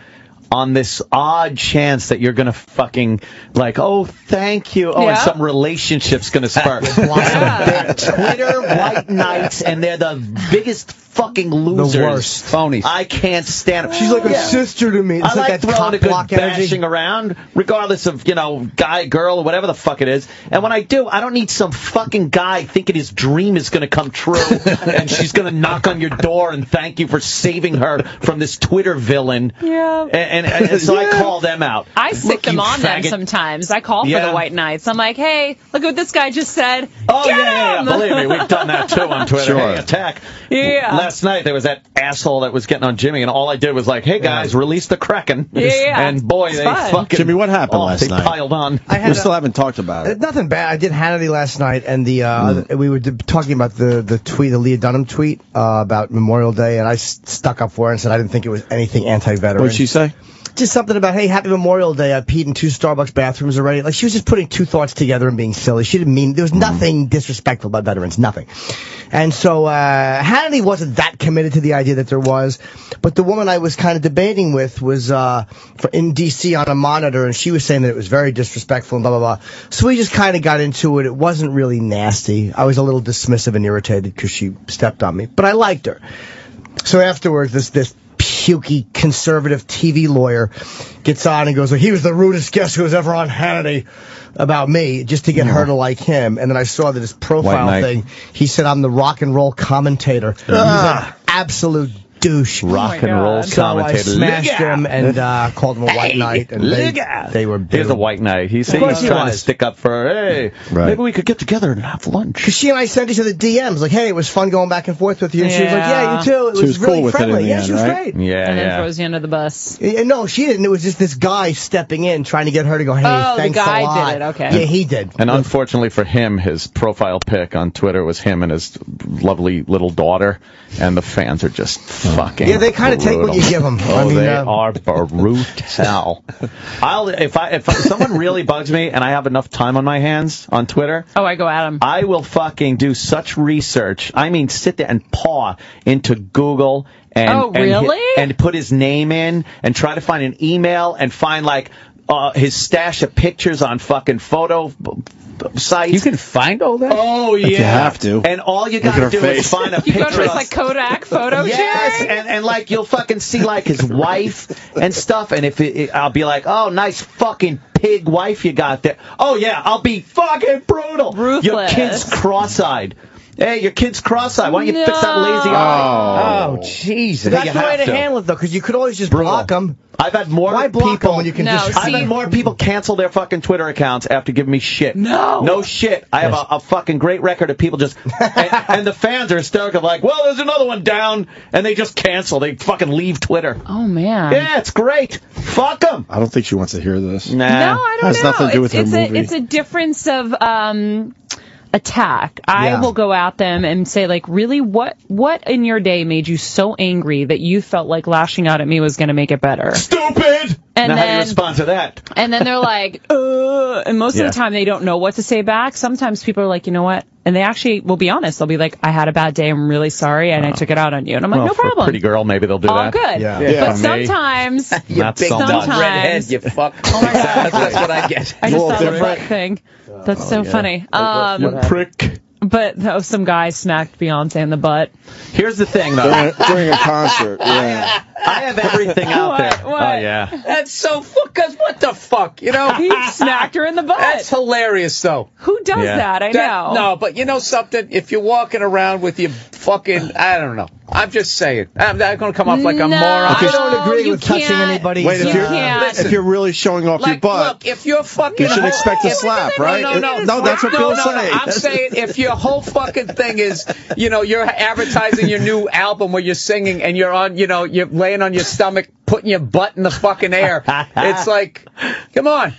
Speaker 3: on this odd chance that you're going to fucking, thank you. And some relationship's going to start. They're Twitter white knights, and they're the biggest fucking losers.
Speaker 5: The worst.
Speaker 3: Phonies. I can't stand them.
Speaker 5: She's like a sister to me. It's
Speaker 3: I like
Speaker 5: that
Speaker 3: throwing a good bashing
Speaker 5: energy
Speaker 3: around, regardless of, guy, girl, or whatever the fuck it is. And when I do, I don't need some fucking guy thinking his dream is going to come true, and she's going to knock on your door and thank you for saving her from this Twitter villain.
Speaker 8: Yeah.
Speaker 3: And so I call them out.
Speaker 8: I stick them on them sometimes. I call for the white knights. I'm like, hey, look what this guy just said.
Speaker 3: Oh,
Speaker 8: Get
Speaker 3: yeah.
Speaker 8: him!
Speaker 3: Believe me, we've done that too on Twitter.
Speaker 2: Sure.
Speaker 3: Hey, attack.
Speaker 8: Yeah.
Speaker 3: Last night there was that asshole that was getting on Jimmy, and all I did was hey guys, release the Kraken.
Speaker 8: Yeah.
Speaker 3: And boy, they fucking...
Speaker 2: Jimmy, what happened last night?
Speaker 3: They piled on.
Speaker 2: We still haven't talked about it.
Speaker 5: Nothing bad. I did Hannity last night, and we were talking about the tweet, the Leah Dunham tweet about Memorial Day, and I stuck up for her and said I didn't think it was anything anti-veteran.
Speaker 2: What did she say?
Speaker 5: Just something about, hey, happy Memorial Day. I peed in 2 Starbucks bathrooms already. Like, she was just putting 2 thoughts together and being silly. She didn't mean, there was nothing disrespectful about veterans, nothing. And so, Hannity wasn't that committed to the idea that there was, but the woman I was kind of debating with was, in D.C. on a monitor, and she was saying that it was very disrespectful and blah, blah, blah. So we just kind of got into it. It wasn't really nasty. I was a little dismissive and irritated because she stepped on me, but I liked her. So afterwards, this pukey conservative TV lawyer gets on and goes, he was the rudest guest who was ever on Hannity about me, just to get her to like him. And then I saw that his profile thing, he said I'm the rock and roll commentator. He's an absolute douche.
Speaker 3: Rock and roll commentator.
Speaker 5: So I smashed him and called him a white knight. And they were big.
Speaker 3: He's a white knight. He's trying to stick up for her. Hey, maybe we could get together and have lunch.
Speaker 5: Because she and I sent each other DMs like, hey, it was fun going back and forth with you. And she was like, yeah, you too. It was really
Speaker 2: cool
Speaker 5: friendly.
Speaker 2: With it in the end,
Speaker 5: she was
Speaker 2: right?
Speaker 5: great.
Speaker 3: Yeah,
Speaker 8: and then throws you under the bus.
Speaker 5: No, she didn't. It was just this guy stepping in, trying to get her to go, hey, thanks
Speaker 8: the guy
Speaker 5: a lot.
Speaker 8: did it. Okay.
Speaker 5: Yeah, he did.
Speaker 3: And unfortunately for him, his profile pic on Twitter was him and his lovely little daughter, and the fans are just fucking.
Speaker 5: Yeah, they kind of take what you give them.
Speaker 3: Oh, they are brutal. If someone really bugs me and I have enough time on my hands on Twitter,
Speaker 8: I go at him.
Speaker 3: I will fucking do such research. I mean, sit there and paw into Google and put his name in and try to find an email and find his stash of pictures on fucking photo sites.
Speaker 4: You can find all that?
Speaker 3: Oh, yeah.
Speaker 2: If you have to.
Speaker 3: And all you gotta do is find a picture.
Speaker 8: You go to this Kodak photo
Speaker 3: sharing? And you'll fucking see his wife and stuff, and I'll be like, oh, nice fucking pig wife you got there. Oh, yeah, I'll be fucking brutal.
Speaker 8: Ruthless.
Speaker 3: Your kid's cross-eyed. Hey, your kid's cross-eyed. Why don't you fix that lazy eye?
Speaker 5: Oh, Jesus. That's the way to handle it, though, because you could always just block them.
Speaker 3: I've had more
Speaker 5: Why block
Speaker 3: people
Speaker 5: them when you can
Speaker 3: I've had more people cancel their fucking Twitter accounts after giving me shit. No shit. I have a fucking great record of people just and the fans are hysterical, like, well, there's another one down, and they just cancel. They fucking leave Twitter.
Speaker 8: Oh man.
Speaker 3: Yeah, it's great. Fuck them.
Speaker 2: I don't think she wants to hear this.
Speaker 3: Nah.
Speaker 8: No, I don't know.
Speaker 2: Has nothing to do with her movie.
Speaker 8: It's a difference of attack. I will go at them and say, like, really, what in your day made you so angry that you felt like lashing out at me was going to make it better?
Speaker 3: Stupid!
Speaker 8: And
Speaker 3: now
Speaker 8: then,
Speaker 3: how do you respond to that?
Speaker 8: And then they're like, and most of the time they don't know what to say back. Sometimes people are like, you know what? And they actually will be honest. They'll be like, I had a bad day. I'm really sorry. And I took it out on you. And I'm like, no
Speaker 3: for
Speaker 8: problem.
Speaker 3: A pretty girl, maybe they'll do
Speaker 8: all
Speaker 3: that.
Speaker 8: Good.
Speaker 3: Yeah.
Speaker 8: But sometimes,
Speaker 4: you
Speaker 3: Not
Speaker 4: big
Speaker 3: so
Speaker 4: dumb
Speaker 3: much.
Speaker 4: redhead, you fuck.
Speaker 8: Oh my God.
Speaker 4: That's what I get.
Speaker 8: I just saw the butt thing. That's so funny.
Speaker 3: You prick.
Speaker 8: But some guy smacked Beyonce in the butt.
Speaker 3: Here's the thing, though.
Speaker 2: During a concert, yeah.
Speaker 3: I have everything out there.
Speaker 8: What?
Speaker 3: Oh, yeah.
Speaker 4: That's so because what the fuck, you know?
Speaker 8: He smacked her in the butt.
Speaker 4: That's hilarious, though.
Speaker 8: Who does that? I know.
Speaker 4: No, but you know something? If you're walking around with your fucking, I don't know. I'm just saying. I'm not going to come off like a moron.
Speaker 5: I don't agree with touching anybody.
Speaker 2: Wait, if you're really showing off your butt,
Speaker 4: look, if you're fucking,
Speaker 2: you should expect a slap, right? No, that's what Bill's saying.
Speaker 4: I'm saying if your whole fucking thing is, you know, you're advertising your new album where you're singing and you're on, you know, you're laying on your stomach, putting your butt in the fucking air. It's like, come on.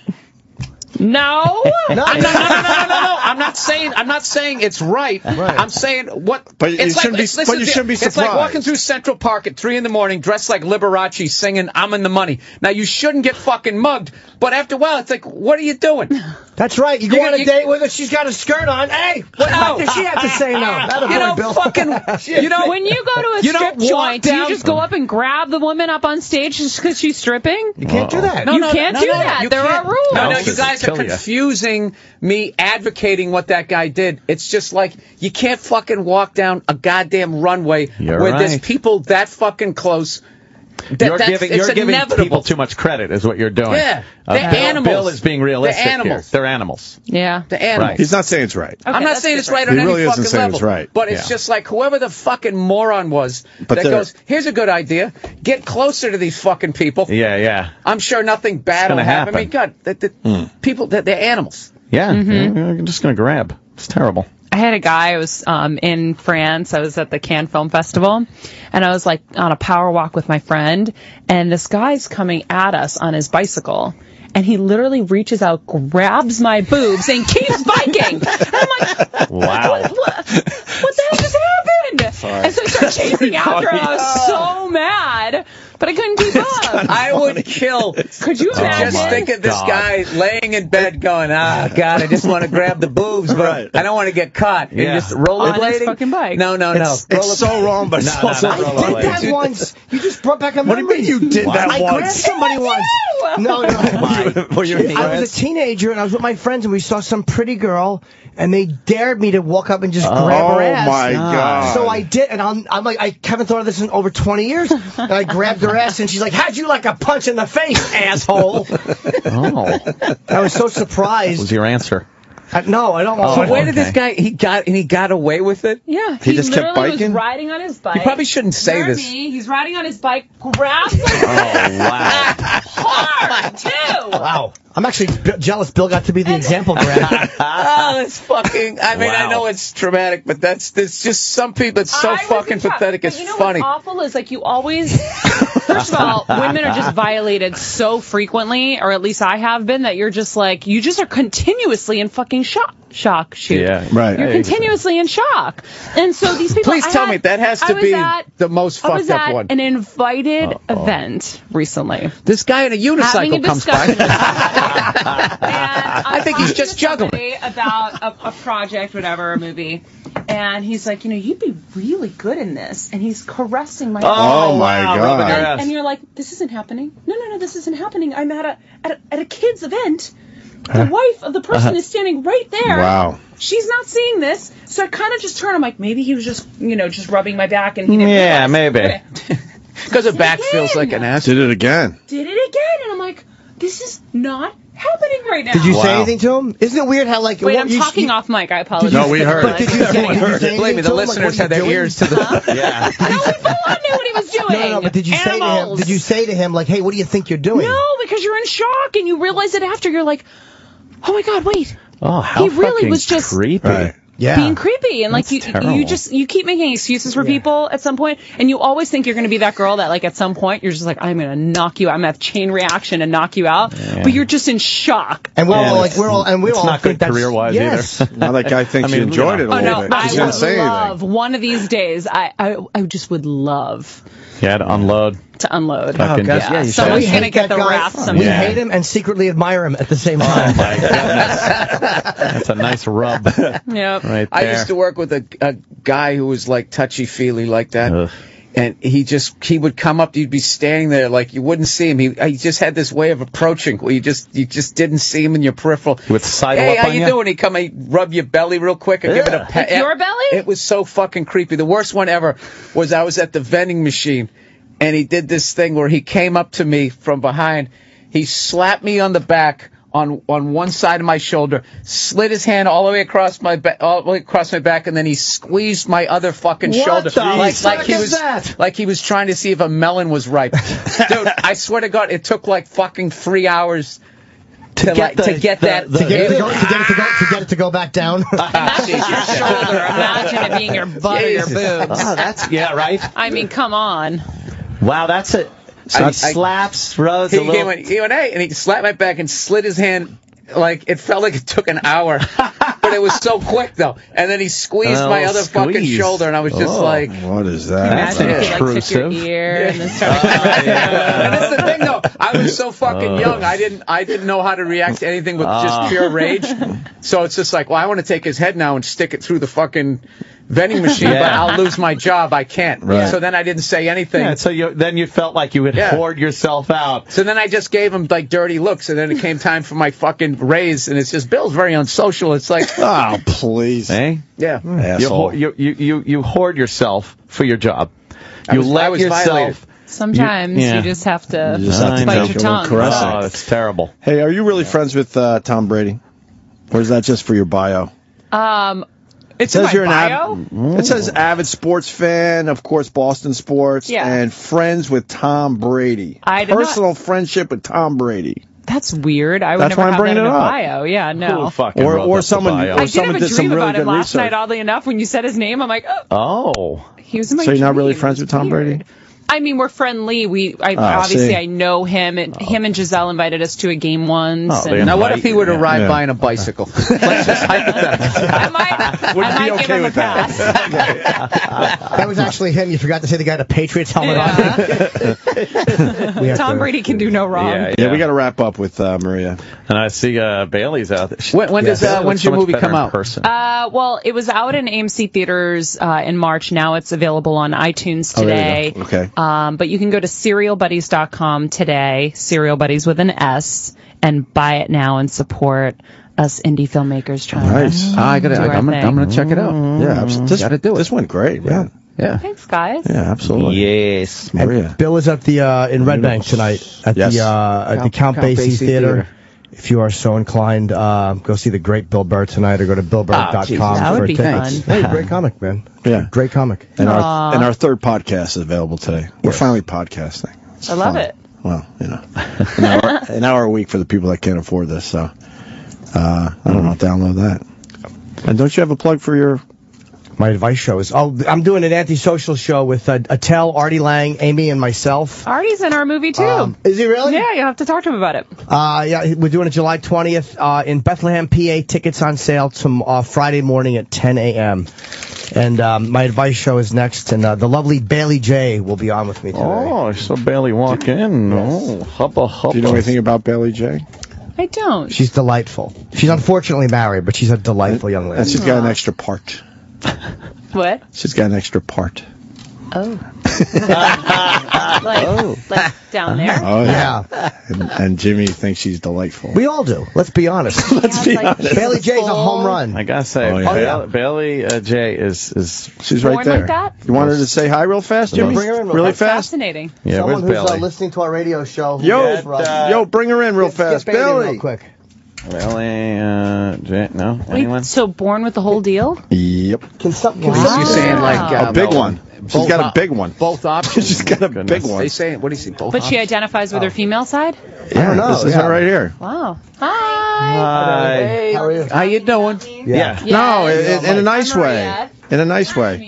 Speaker 8: No.
Speaker 4: No. I'm not saying it's right. I'm saying what.
Speaker 2: But you shouldn't be surprised.
Speaker 4: It's like walking through Central Park at 3 a.m. dressed like Liberace, singing "I'm in the Money." Now you shouldn't get fucking mugged. But after a while, it's like, what are you doing?
Speaker 5: That's right. You go on a date with her. She's got a skirt on. Hey, what does she have to say no? That
Speaker 4: Bill. Fucking. You know,
Speaker 8: when you go to a strip joint, do you just go up and grab the woman up on stage just because she's stripping?
Speaker 5: You can't do that.
Speaker 8: You can't do that. There are rules.
Speaker 4: No, you guys are confusing me advocating what that guy did. It's just like you can't fucking walk down a goddamn runway where there's people that fucking close.
Speaker 3: You're giving people too much credit, is what you're doing.
Speaker 4: Yeah, they're animals.
Speaker 3: Bill is being realistic
Speaker 4: here.
Speaker 3: They're animals.
Speaker 8: Yeah,
Speaker 4: the animals.
Speaker 2: Right. He's not saying it's right.
Speaker 4: I'm not saying it's right on any fucking level. It's right. But it's just like whoever the fucking moron was that goes, here's a good idea. Get closer to these fucking people.
Speaker 3: Yeah.
Speaker 4: I'm sure nothing bad will happen. I mean, God, people, they're animals.
Speaker 3: Yeah, I'm just going to grab. It's terrible.
Speaker 8: I had a guy, I was in France, I was at the Cannes Film Festival, and I was like on a power walk with my friend, and this guy's coming at us on his bicycle, and he literally reaches out, grabs my boobs, and keeps biking. And I'm like,
Speaker 3: wow.
Speaker 8: What the hell just happened?
Speaker 3: Sorry.
Speaker 8: And so I started chasing after him. I was so mad. But I couldn't keep up.
Speaker 4: I would kill.
Speaker 8: Could you imagine?
Speaker 4: Just think of this guy laying in bed going, God, I just want to grab the boobs, but I don't want to get caught.
Speaker 3: Yeah.
Speaker 4: And just rollerblading.
Speaker 8: On his fucking bike.
Speaker 4: No.
Speaker 2: It's so wrong, but it's also
Speaker 5: I did that once. You just brought back a memory.
Speaker 2: What do you mean you did that once?
Speaker 5: I grabbed somebody once. No. I was a teenager, and I was with my friends, and we saw some pretty girl, and they dared me to walk up and just grab her ass.
Speaker 2: Oh, my God.
Speaker 5: So I did, and I'm like, I haven't thought of this in over 20 years, and I grabbed her ass, and she's like, how'd you like a punch in the face, asshole? I was so surprised.
Speaker 3: What was your answer?
Speaker 5: No, I don't want
Speaker 4: So where did this guy, he got away with it?
Speaker 8: Yeah,
Speaker 2: he just kept biking?
Speaker 8: was riding on his bike.
Speaker 4: You probably shouldn't say this.
Speaker 8: He's riding on his bike, grabs my
Speaker 3: wow.
Speaker 8: hard, too.
Speaker 5: Wow. I'm actually jealous Bill got to be the example grab.
Speaker 4: That's fucking, I mean, I know it's traumatic, but there's just some people, it's so fucking pathetic, it's funny.
Speaker 8: What's awful is, like, you always, first of all, women are just violated so frequently, or at least I have been, that you're just like, you just are continuously in fucking shock.
Speaker 3: Yeah, right.
Speaker 8: You're continuously in shock. And so these people...
Speaker 4: Please tell me, that has to be the most fucked up one.
Speaker 8: I was at an invited event recently.
Speaker 4: This guy in a unicycle comes by.
Speaker 8: I
Speaker 4: think he's just juggling.
Speaker 8: About a project, whatever, a movie. And he's like, you'd be really good in this. And he's caressing my
Speaker 2: Oh, my God.
Speaker 8: And you're like, this isn't happening. No, this isn't happening. I'm at a kid's event. The wife of the person is standing right there.
Speaker 2: Wow.
Speaker 8: She's not seeing this. So I kind of just turn. I'm like, maybe he was just, just rubbing my back. And he didn't realize.
Speaker 3: Maybe.
Speaker 4: Because her back feels like an ass.
Speaker 2: Did it again.
Speaker 8: And I'm like, this is not happening right now?
Speaker 5: Did you say anything to him? Isn't it weird how, like...
Speaker 8: Wait, I'm talking off mic. I apologize.
Speaker 2: No, we heard.
Speaker 5: But did you say
Speaker 4: Believe me, the listeners had their ears to the...
Speaker 3: Yeah.
Speaker 8: No, we full on knew what he was doing.
Speaker 5: No, but did you say to him, like, hey, what do you think you're doing?
Speaker 8: No, because you're in shock, and you realize it after. You're like, oh my God, wait.
Speaker 3: Oh, how
Speaker 8: he really
Speaker 3: fucking
Speaker 8: was just
Speaker 3: creepy.
Speaker 2: Right.
Speaker 5: Yeah.
Speaker 8: Being creepy, and like
Speaker 3: That's
Speaker 8: you keep making excuses for people at some point, and you always think you're going to be that girl that like at some point you're just like, I'm going to knock you out, I'm going to have chain reaction and knock you out, but you're just in shock.
Speaker 5: And we're all
Speaker 3: not good career-wise
Speaker 5: either.
Speaker 2: Now that guy thinks you enjoyed it a little bit. He's going to say anything.
Speaker 8: One of these days, I just would love
Speaker 3: Yeah, to unload.
Speaker 8: Someone's going to get the wrath someday.
Speaker 5: We hate him and secretly admire him at the same time.
Speaker 3: Oh my goodness. That's a nice rub.
Speaker 8: Yep.
Speaker 3: Right there.
Speaker 4: I used to work with a guy who was like touchy-feely like that.
Speaker 3: Ugh.
Speaker 4: And he would come up, you'd be standing there like you wouldn't see him. He just had this way of approaching where you just didn't see him in your peripheral.
Speaker 3: With sidle
Speaker 4: hey,
Speaker 3: up
Speaker 4: how
Speaker 3: on
Speaker 4: you doing? He'd come, he'd rub your belly real quick and give it a pet.
Speaker 8: Your belly?
Speaker 4: It was so fucking creepy. The worst one ever was I was at the vending machine and he did this thing where he came up to me from behind. He slapped me on the back on one side of my shoulder, slid his hand all the way across my back, and then he squeezed my other fucking shoulder. Like he was trying to see if a melon was ripe. Dude, I swear to God, it took like fucking 3 hours to get
Speaker 5: it to go back down.
Speaker 8: Imagine your shoulder. Imagine it being your butt or your boobs.
Speaker 3: Oh, right.
Speaker 8: I mean, come on.
Speaker 3: Wow, that's it. So slaps, rubs,
Speaker 4: he went, hey, and he slapped my back and slid his hand. Like, it felt like it took an hour. But it was so quick, though. And then he squeezed my other fucking shoulder, and I was just like...
Speaker 2: What is that?
Speaker 8: Imagine if he, like, took your ear and then started...
Speaker 4: And that's the thing, though. I was so fucking young. I didn't know how to react to anything with just pure rage. So it's just like, well, I want to take his head now and stick it through the fucking... vending machine, but I'll lose my job. I can't. Right. So then I didn't say anything.
Speaker 3: Yeah, so then you felt like you had poured yourself out.
Speaker 4: So then I just gave him like dirty looks, and then it came time for my fucking raise, and it's just Bill's very unsocial. It's like,
Speaker 2: oh please,
Speaker 3: hey,
Speaker 4: yeah,
Speaker 2: asshole.
Speaker 3: You hoard yourself for your job. You let yourself.
Speaker 4: Violated.
Speaker 8: Sometimes you just have to bite your tongue.
Speaker 3: Oh, it's terrible.
Speaker 2: Hey, are you really friends with Tom Brady, or is that just for your bio?
Speaker 8: It says you're bio?
Speaker 2: It says avid sports fan, of course, Boston sports, and friends with Tom Brady. Personal friendship with Tom Brady.
Speaker 8: That's weird. I would never have that in a bio. Yeah, no.
Speaker 2: Or someone did some really good
Speaker 8: last night, oddly enough, when you said his name. I'm like, oh. He was in my
Speaker 2: So you're not
Speaker 8: dream.
Speaker 2: really friends with Tom Brady?
Speaker 8: I mean, we're friendly. Obviously, I know him, and him and Giselle invited us to a game once.
Speaker 4: Now, what if he were to ride by on a bicycle? Let's just hypothetically.
Speaker 8: I might give him a pass.
Speaker 5: That was actually him. You forgot to say the guy had a Patriots helmet on.
Speaker 8: Tom Brady can do no wrong.
Speaker 2: Yeah, we got to wrap up with Maria.
Speaker 3: And I see Bailey's out there.
Speaker 4: When's your movie come out?
Speaker 8: Well, it was out in AMC theaters in March. Now it's available on iTunes today.
Speaker 2: Oh, okay.
Speaker 8: But you can go to serialbuddies.com today, Serial Buddies with an S, and buy it now and support us indie filmmakers trying to
Speaker 4: I'm gonna check it out.
Speaker 2: Yeah, absolutely.
Speaker 4: Gotta do it.
Speaker 2: This went great, man.
Speaker 4: Yeah.
Speaker 8: Thanks, guys.
Speaker 2: Yeah, absolutely.
Speaker 3: Yes,
Speaker 2: Maria.
Speaker 5: Bill is at the in Red Bank tonight at the Count Basie Theater. If you are so inclined, go see the great Bill Burr tonight, or go to billburr.com.
Speaker 8: That would be fun.
Speaker 5: Hey, great comic, man.
Speaker 2: Yeah,
Speaker 5: great comic.
Speaker 2: And our third podcast is available today. We're finally podcasting.
Speaker 8: I love it.
Speaker 2: Well, an hour a week for the people that can't afford this. So I don't know. Download that. And don't you have a plug for your?
Speaker 5: My advice show is, I'm doing an antisocial show with Attell, Artie Lang, Amy, and myself.
Speaker 8: Artie's in our movie, too.
Speaker 5: Is he really?
Speaker 8: Yeah, you'll have to talk to him about it.
Speaker 5: Yeah, we're doing it July 20th in Bethlehem, PA. Tickets on sale Friday morning at 10 a.m. And my advice show is next, and the lovely Bailey J will be on with me today.
Speaker 3: Oh, I saw Bailey walk in.
Speaker 5: Yes.
Speaker 3: Oh, hubba.
Speaker 2: Do you know anything about Bailey J?
Speaker 8: I don't.
Speaker 5: She's delightful. She's unfortunately married, but she's a delightful young lady.
Speaker 2: And she's got an extra part.
Speaker 8: What?
Speaker 2: She's got an extra part.
Speaker 8: Oh. like down there.
Speaker 2: Oh, yeah. And Jimmy thinks she's delightful.
Speaker 5: We all do. Let's be honest.
Speaker 2: Let's be honest.
Speaker 5: Bailey J's a home run.
Speaker 3: I gotta say, Bailey J is
Speaker 2: she's right there.
Speaker 8: Like that?
Speaker 2: You want her to say hi real fast, Jimmy?
Speaker 5: Bring her in
Speaker 2: really
Speaker 5: fast.
Speaker 2: fast?
Speaker 8: Fascinating.
Speaker 3: Yeah,
Speaker 5: Someone
Speaker 3: where's
Speaker 5: who's
Speaker 3: Bailey?
Speaker 5: listening to our radio show.
Speaker 2: Yo, bring her in real fast.
Speaker 5: Get Bailey
Speaker 2: Bailey.
Speaker 5: real quick.
Speaker 3: Bailey J. No, anyone?
Speaker 8: Wait, so born with the whole deal?
Speaker 2: Yep.
Speaker 5: Can some
Speaker 4: You're saying like
Speaker 2: A big one. She's got a big one.
Speaker 4: Both options.
Speaker 2: She's got a big one.
Speaker 4: They saying, what do you see? Both
Speaker 8: But she
Speaker 4: options?
Speaker 8: identifies with her female side?
Speaker 5: I don't know.
Speaker 2: This is her right here.
Speaker 8: Wow. Hi.
Speaker 3: Hi.
Speaker 5: Hey, how are you?
Speaker 4: How you doing?
Speaker 3: Yeah.
Speaker 2: No, in a nice way. In a nice way.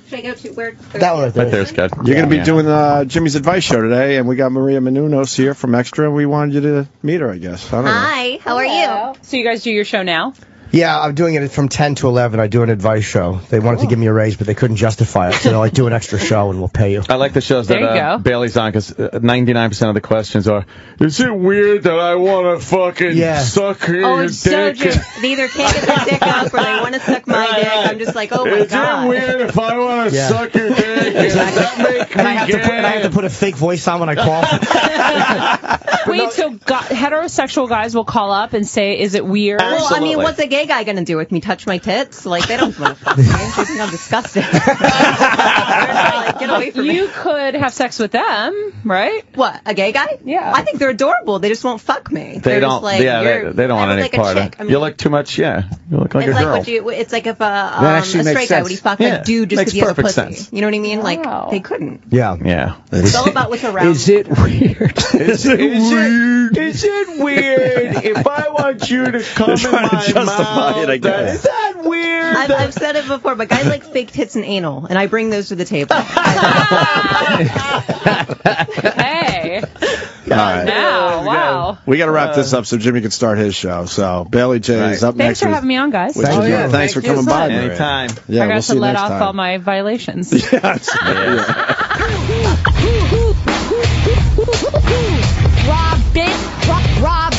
Speaker 7: Should I go to where?
Speaker 5: That one right there.
Speaker 3: Right there's good.
Speaker 2: You're going to be doing Jimmy's Advice Show today, and we got Maria Menounos here from Extra, and we wanted you to meet her, I guess. I don't know.
Speaker 7: Hi, how are you?
Speaker 8: So you guys do your show now?
Speaker 5: Yeah, I'm doing it from 10 to 11. I do an advice show. They wanted to give me a raise, but they couldn't justify it. So they're like, do an extra show and we'll pay you.
Speaker 3: I like the shows
Speaker 8: There you
Speaker 3: that
Speaker 8: go.
Speaker 3: Bailey's on because 99% of the questions are, is it weird that I want to fucking suck your
Speaker 7: it's so
Speaker 3: dick?
Speaker 7: true. They either can't get their dick up or they want to suck my dick. I'm just like, oh my
Speaker 3: Is
Speaker 7: God.
Speaker 3: it weird if I want to suck your dick? Does that make me
Speaker 5: And I have to put a fake voice on when I call.
Speaker 8: Wait, so heterosexual guys will call up and say, is it weird?
Speaker 7: Well, I mean, what's a gay guy going to do with me? Touch my tits? Like, they don't want to fuck me. They think I'm disgusting. Like, get away from me.
Speaker 8: You could have sex with them, right?
Speaker 7: What, a gay guy?
Speaker 8: Yeah.
Speaker 7: I think they're adorable. They just won't fuck me.
Speaker 3: They
Speaker 7: They're
Speaker 3: don't.
Speaker 7: Just like,
Speaker 3: They don't want any
Speaker 7: like a
Speaker 3: part of
Speaker 7: chick.
Speaker 3: it.
Speaker 7: I mean,
Speaker 3: You look too much. Yeah, you look like
Speaker 7: it's
Speaker 3: a
Speaker 7: like
Speaker 3: girl.
Speaker 7: it's like if a
Speaker 4: actually makes
Speaker 7: straight guy
Speaker 4: sense.
Speaker 7: would he fuck
Speaker 3: Yeah,
Speaker 7: a dude just
Speaker 3: makes
Speaker 7: because he has a
Speaker 3: perfect
Speaker 7: pussy?
Speaker 3: sense.
Speaker 7: You know what I mean?
Speaker 8: Wow.
Speaker 7: Like they couldn't.
Speaker 3: Yeah.
Speaker 7: It's all about what's around.
Speaker 4: Is it weird?
Speaker 3: Is it weird if I want you to come in
Speaker 2: trying to
Speaker 3: my
Speaker 2: justify
Speaker 3: mouth?
Speaker 2: it, I guess.
Speaker 3: Is that weird?
Speaker 7: I've said it before, but guys like fake tits and anal, and I bring those to the table.
Speaker 8: Hey.
Speaker 2: All right.
Speaker 8: Now, wow.
Speaker 2: We got to wrap this up so Jimmy can start his show. So Bailey J is up
Speaker 8: Thanks
Speaker 2: next.
Speaker 8: for having me on, guys.
Speaker 2: Thanks for coming by. Maria.
Speaker 3: Anytime.
Speaker 2: Yeah,
Speaker 8: I got
Speaker 2: we'll
Speaker 8: to
Speaker 2: see you
Speaker 8: let
Speaker 2: next
Speaker 8: off
Speaker 2: time.
Speaker 8: all my violations.
Speaker 2: Yes.
Speaker 9: Rob,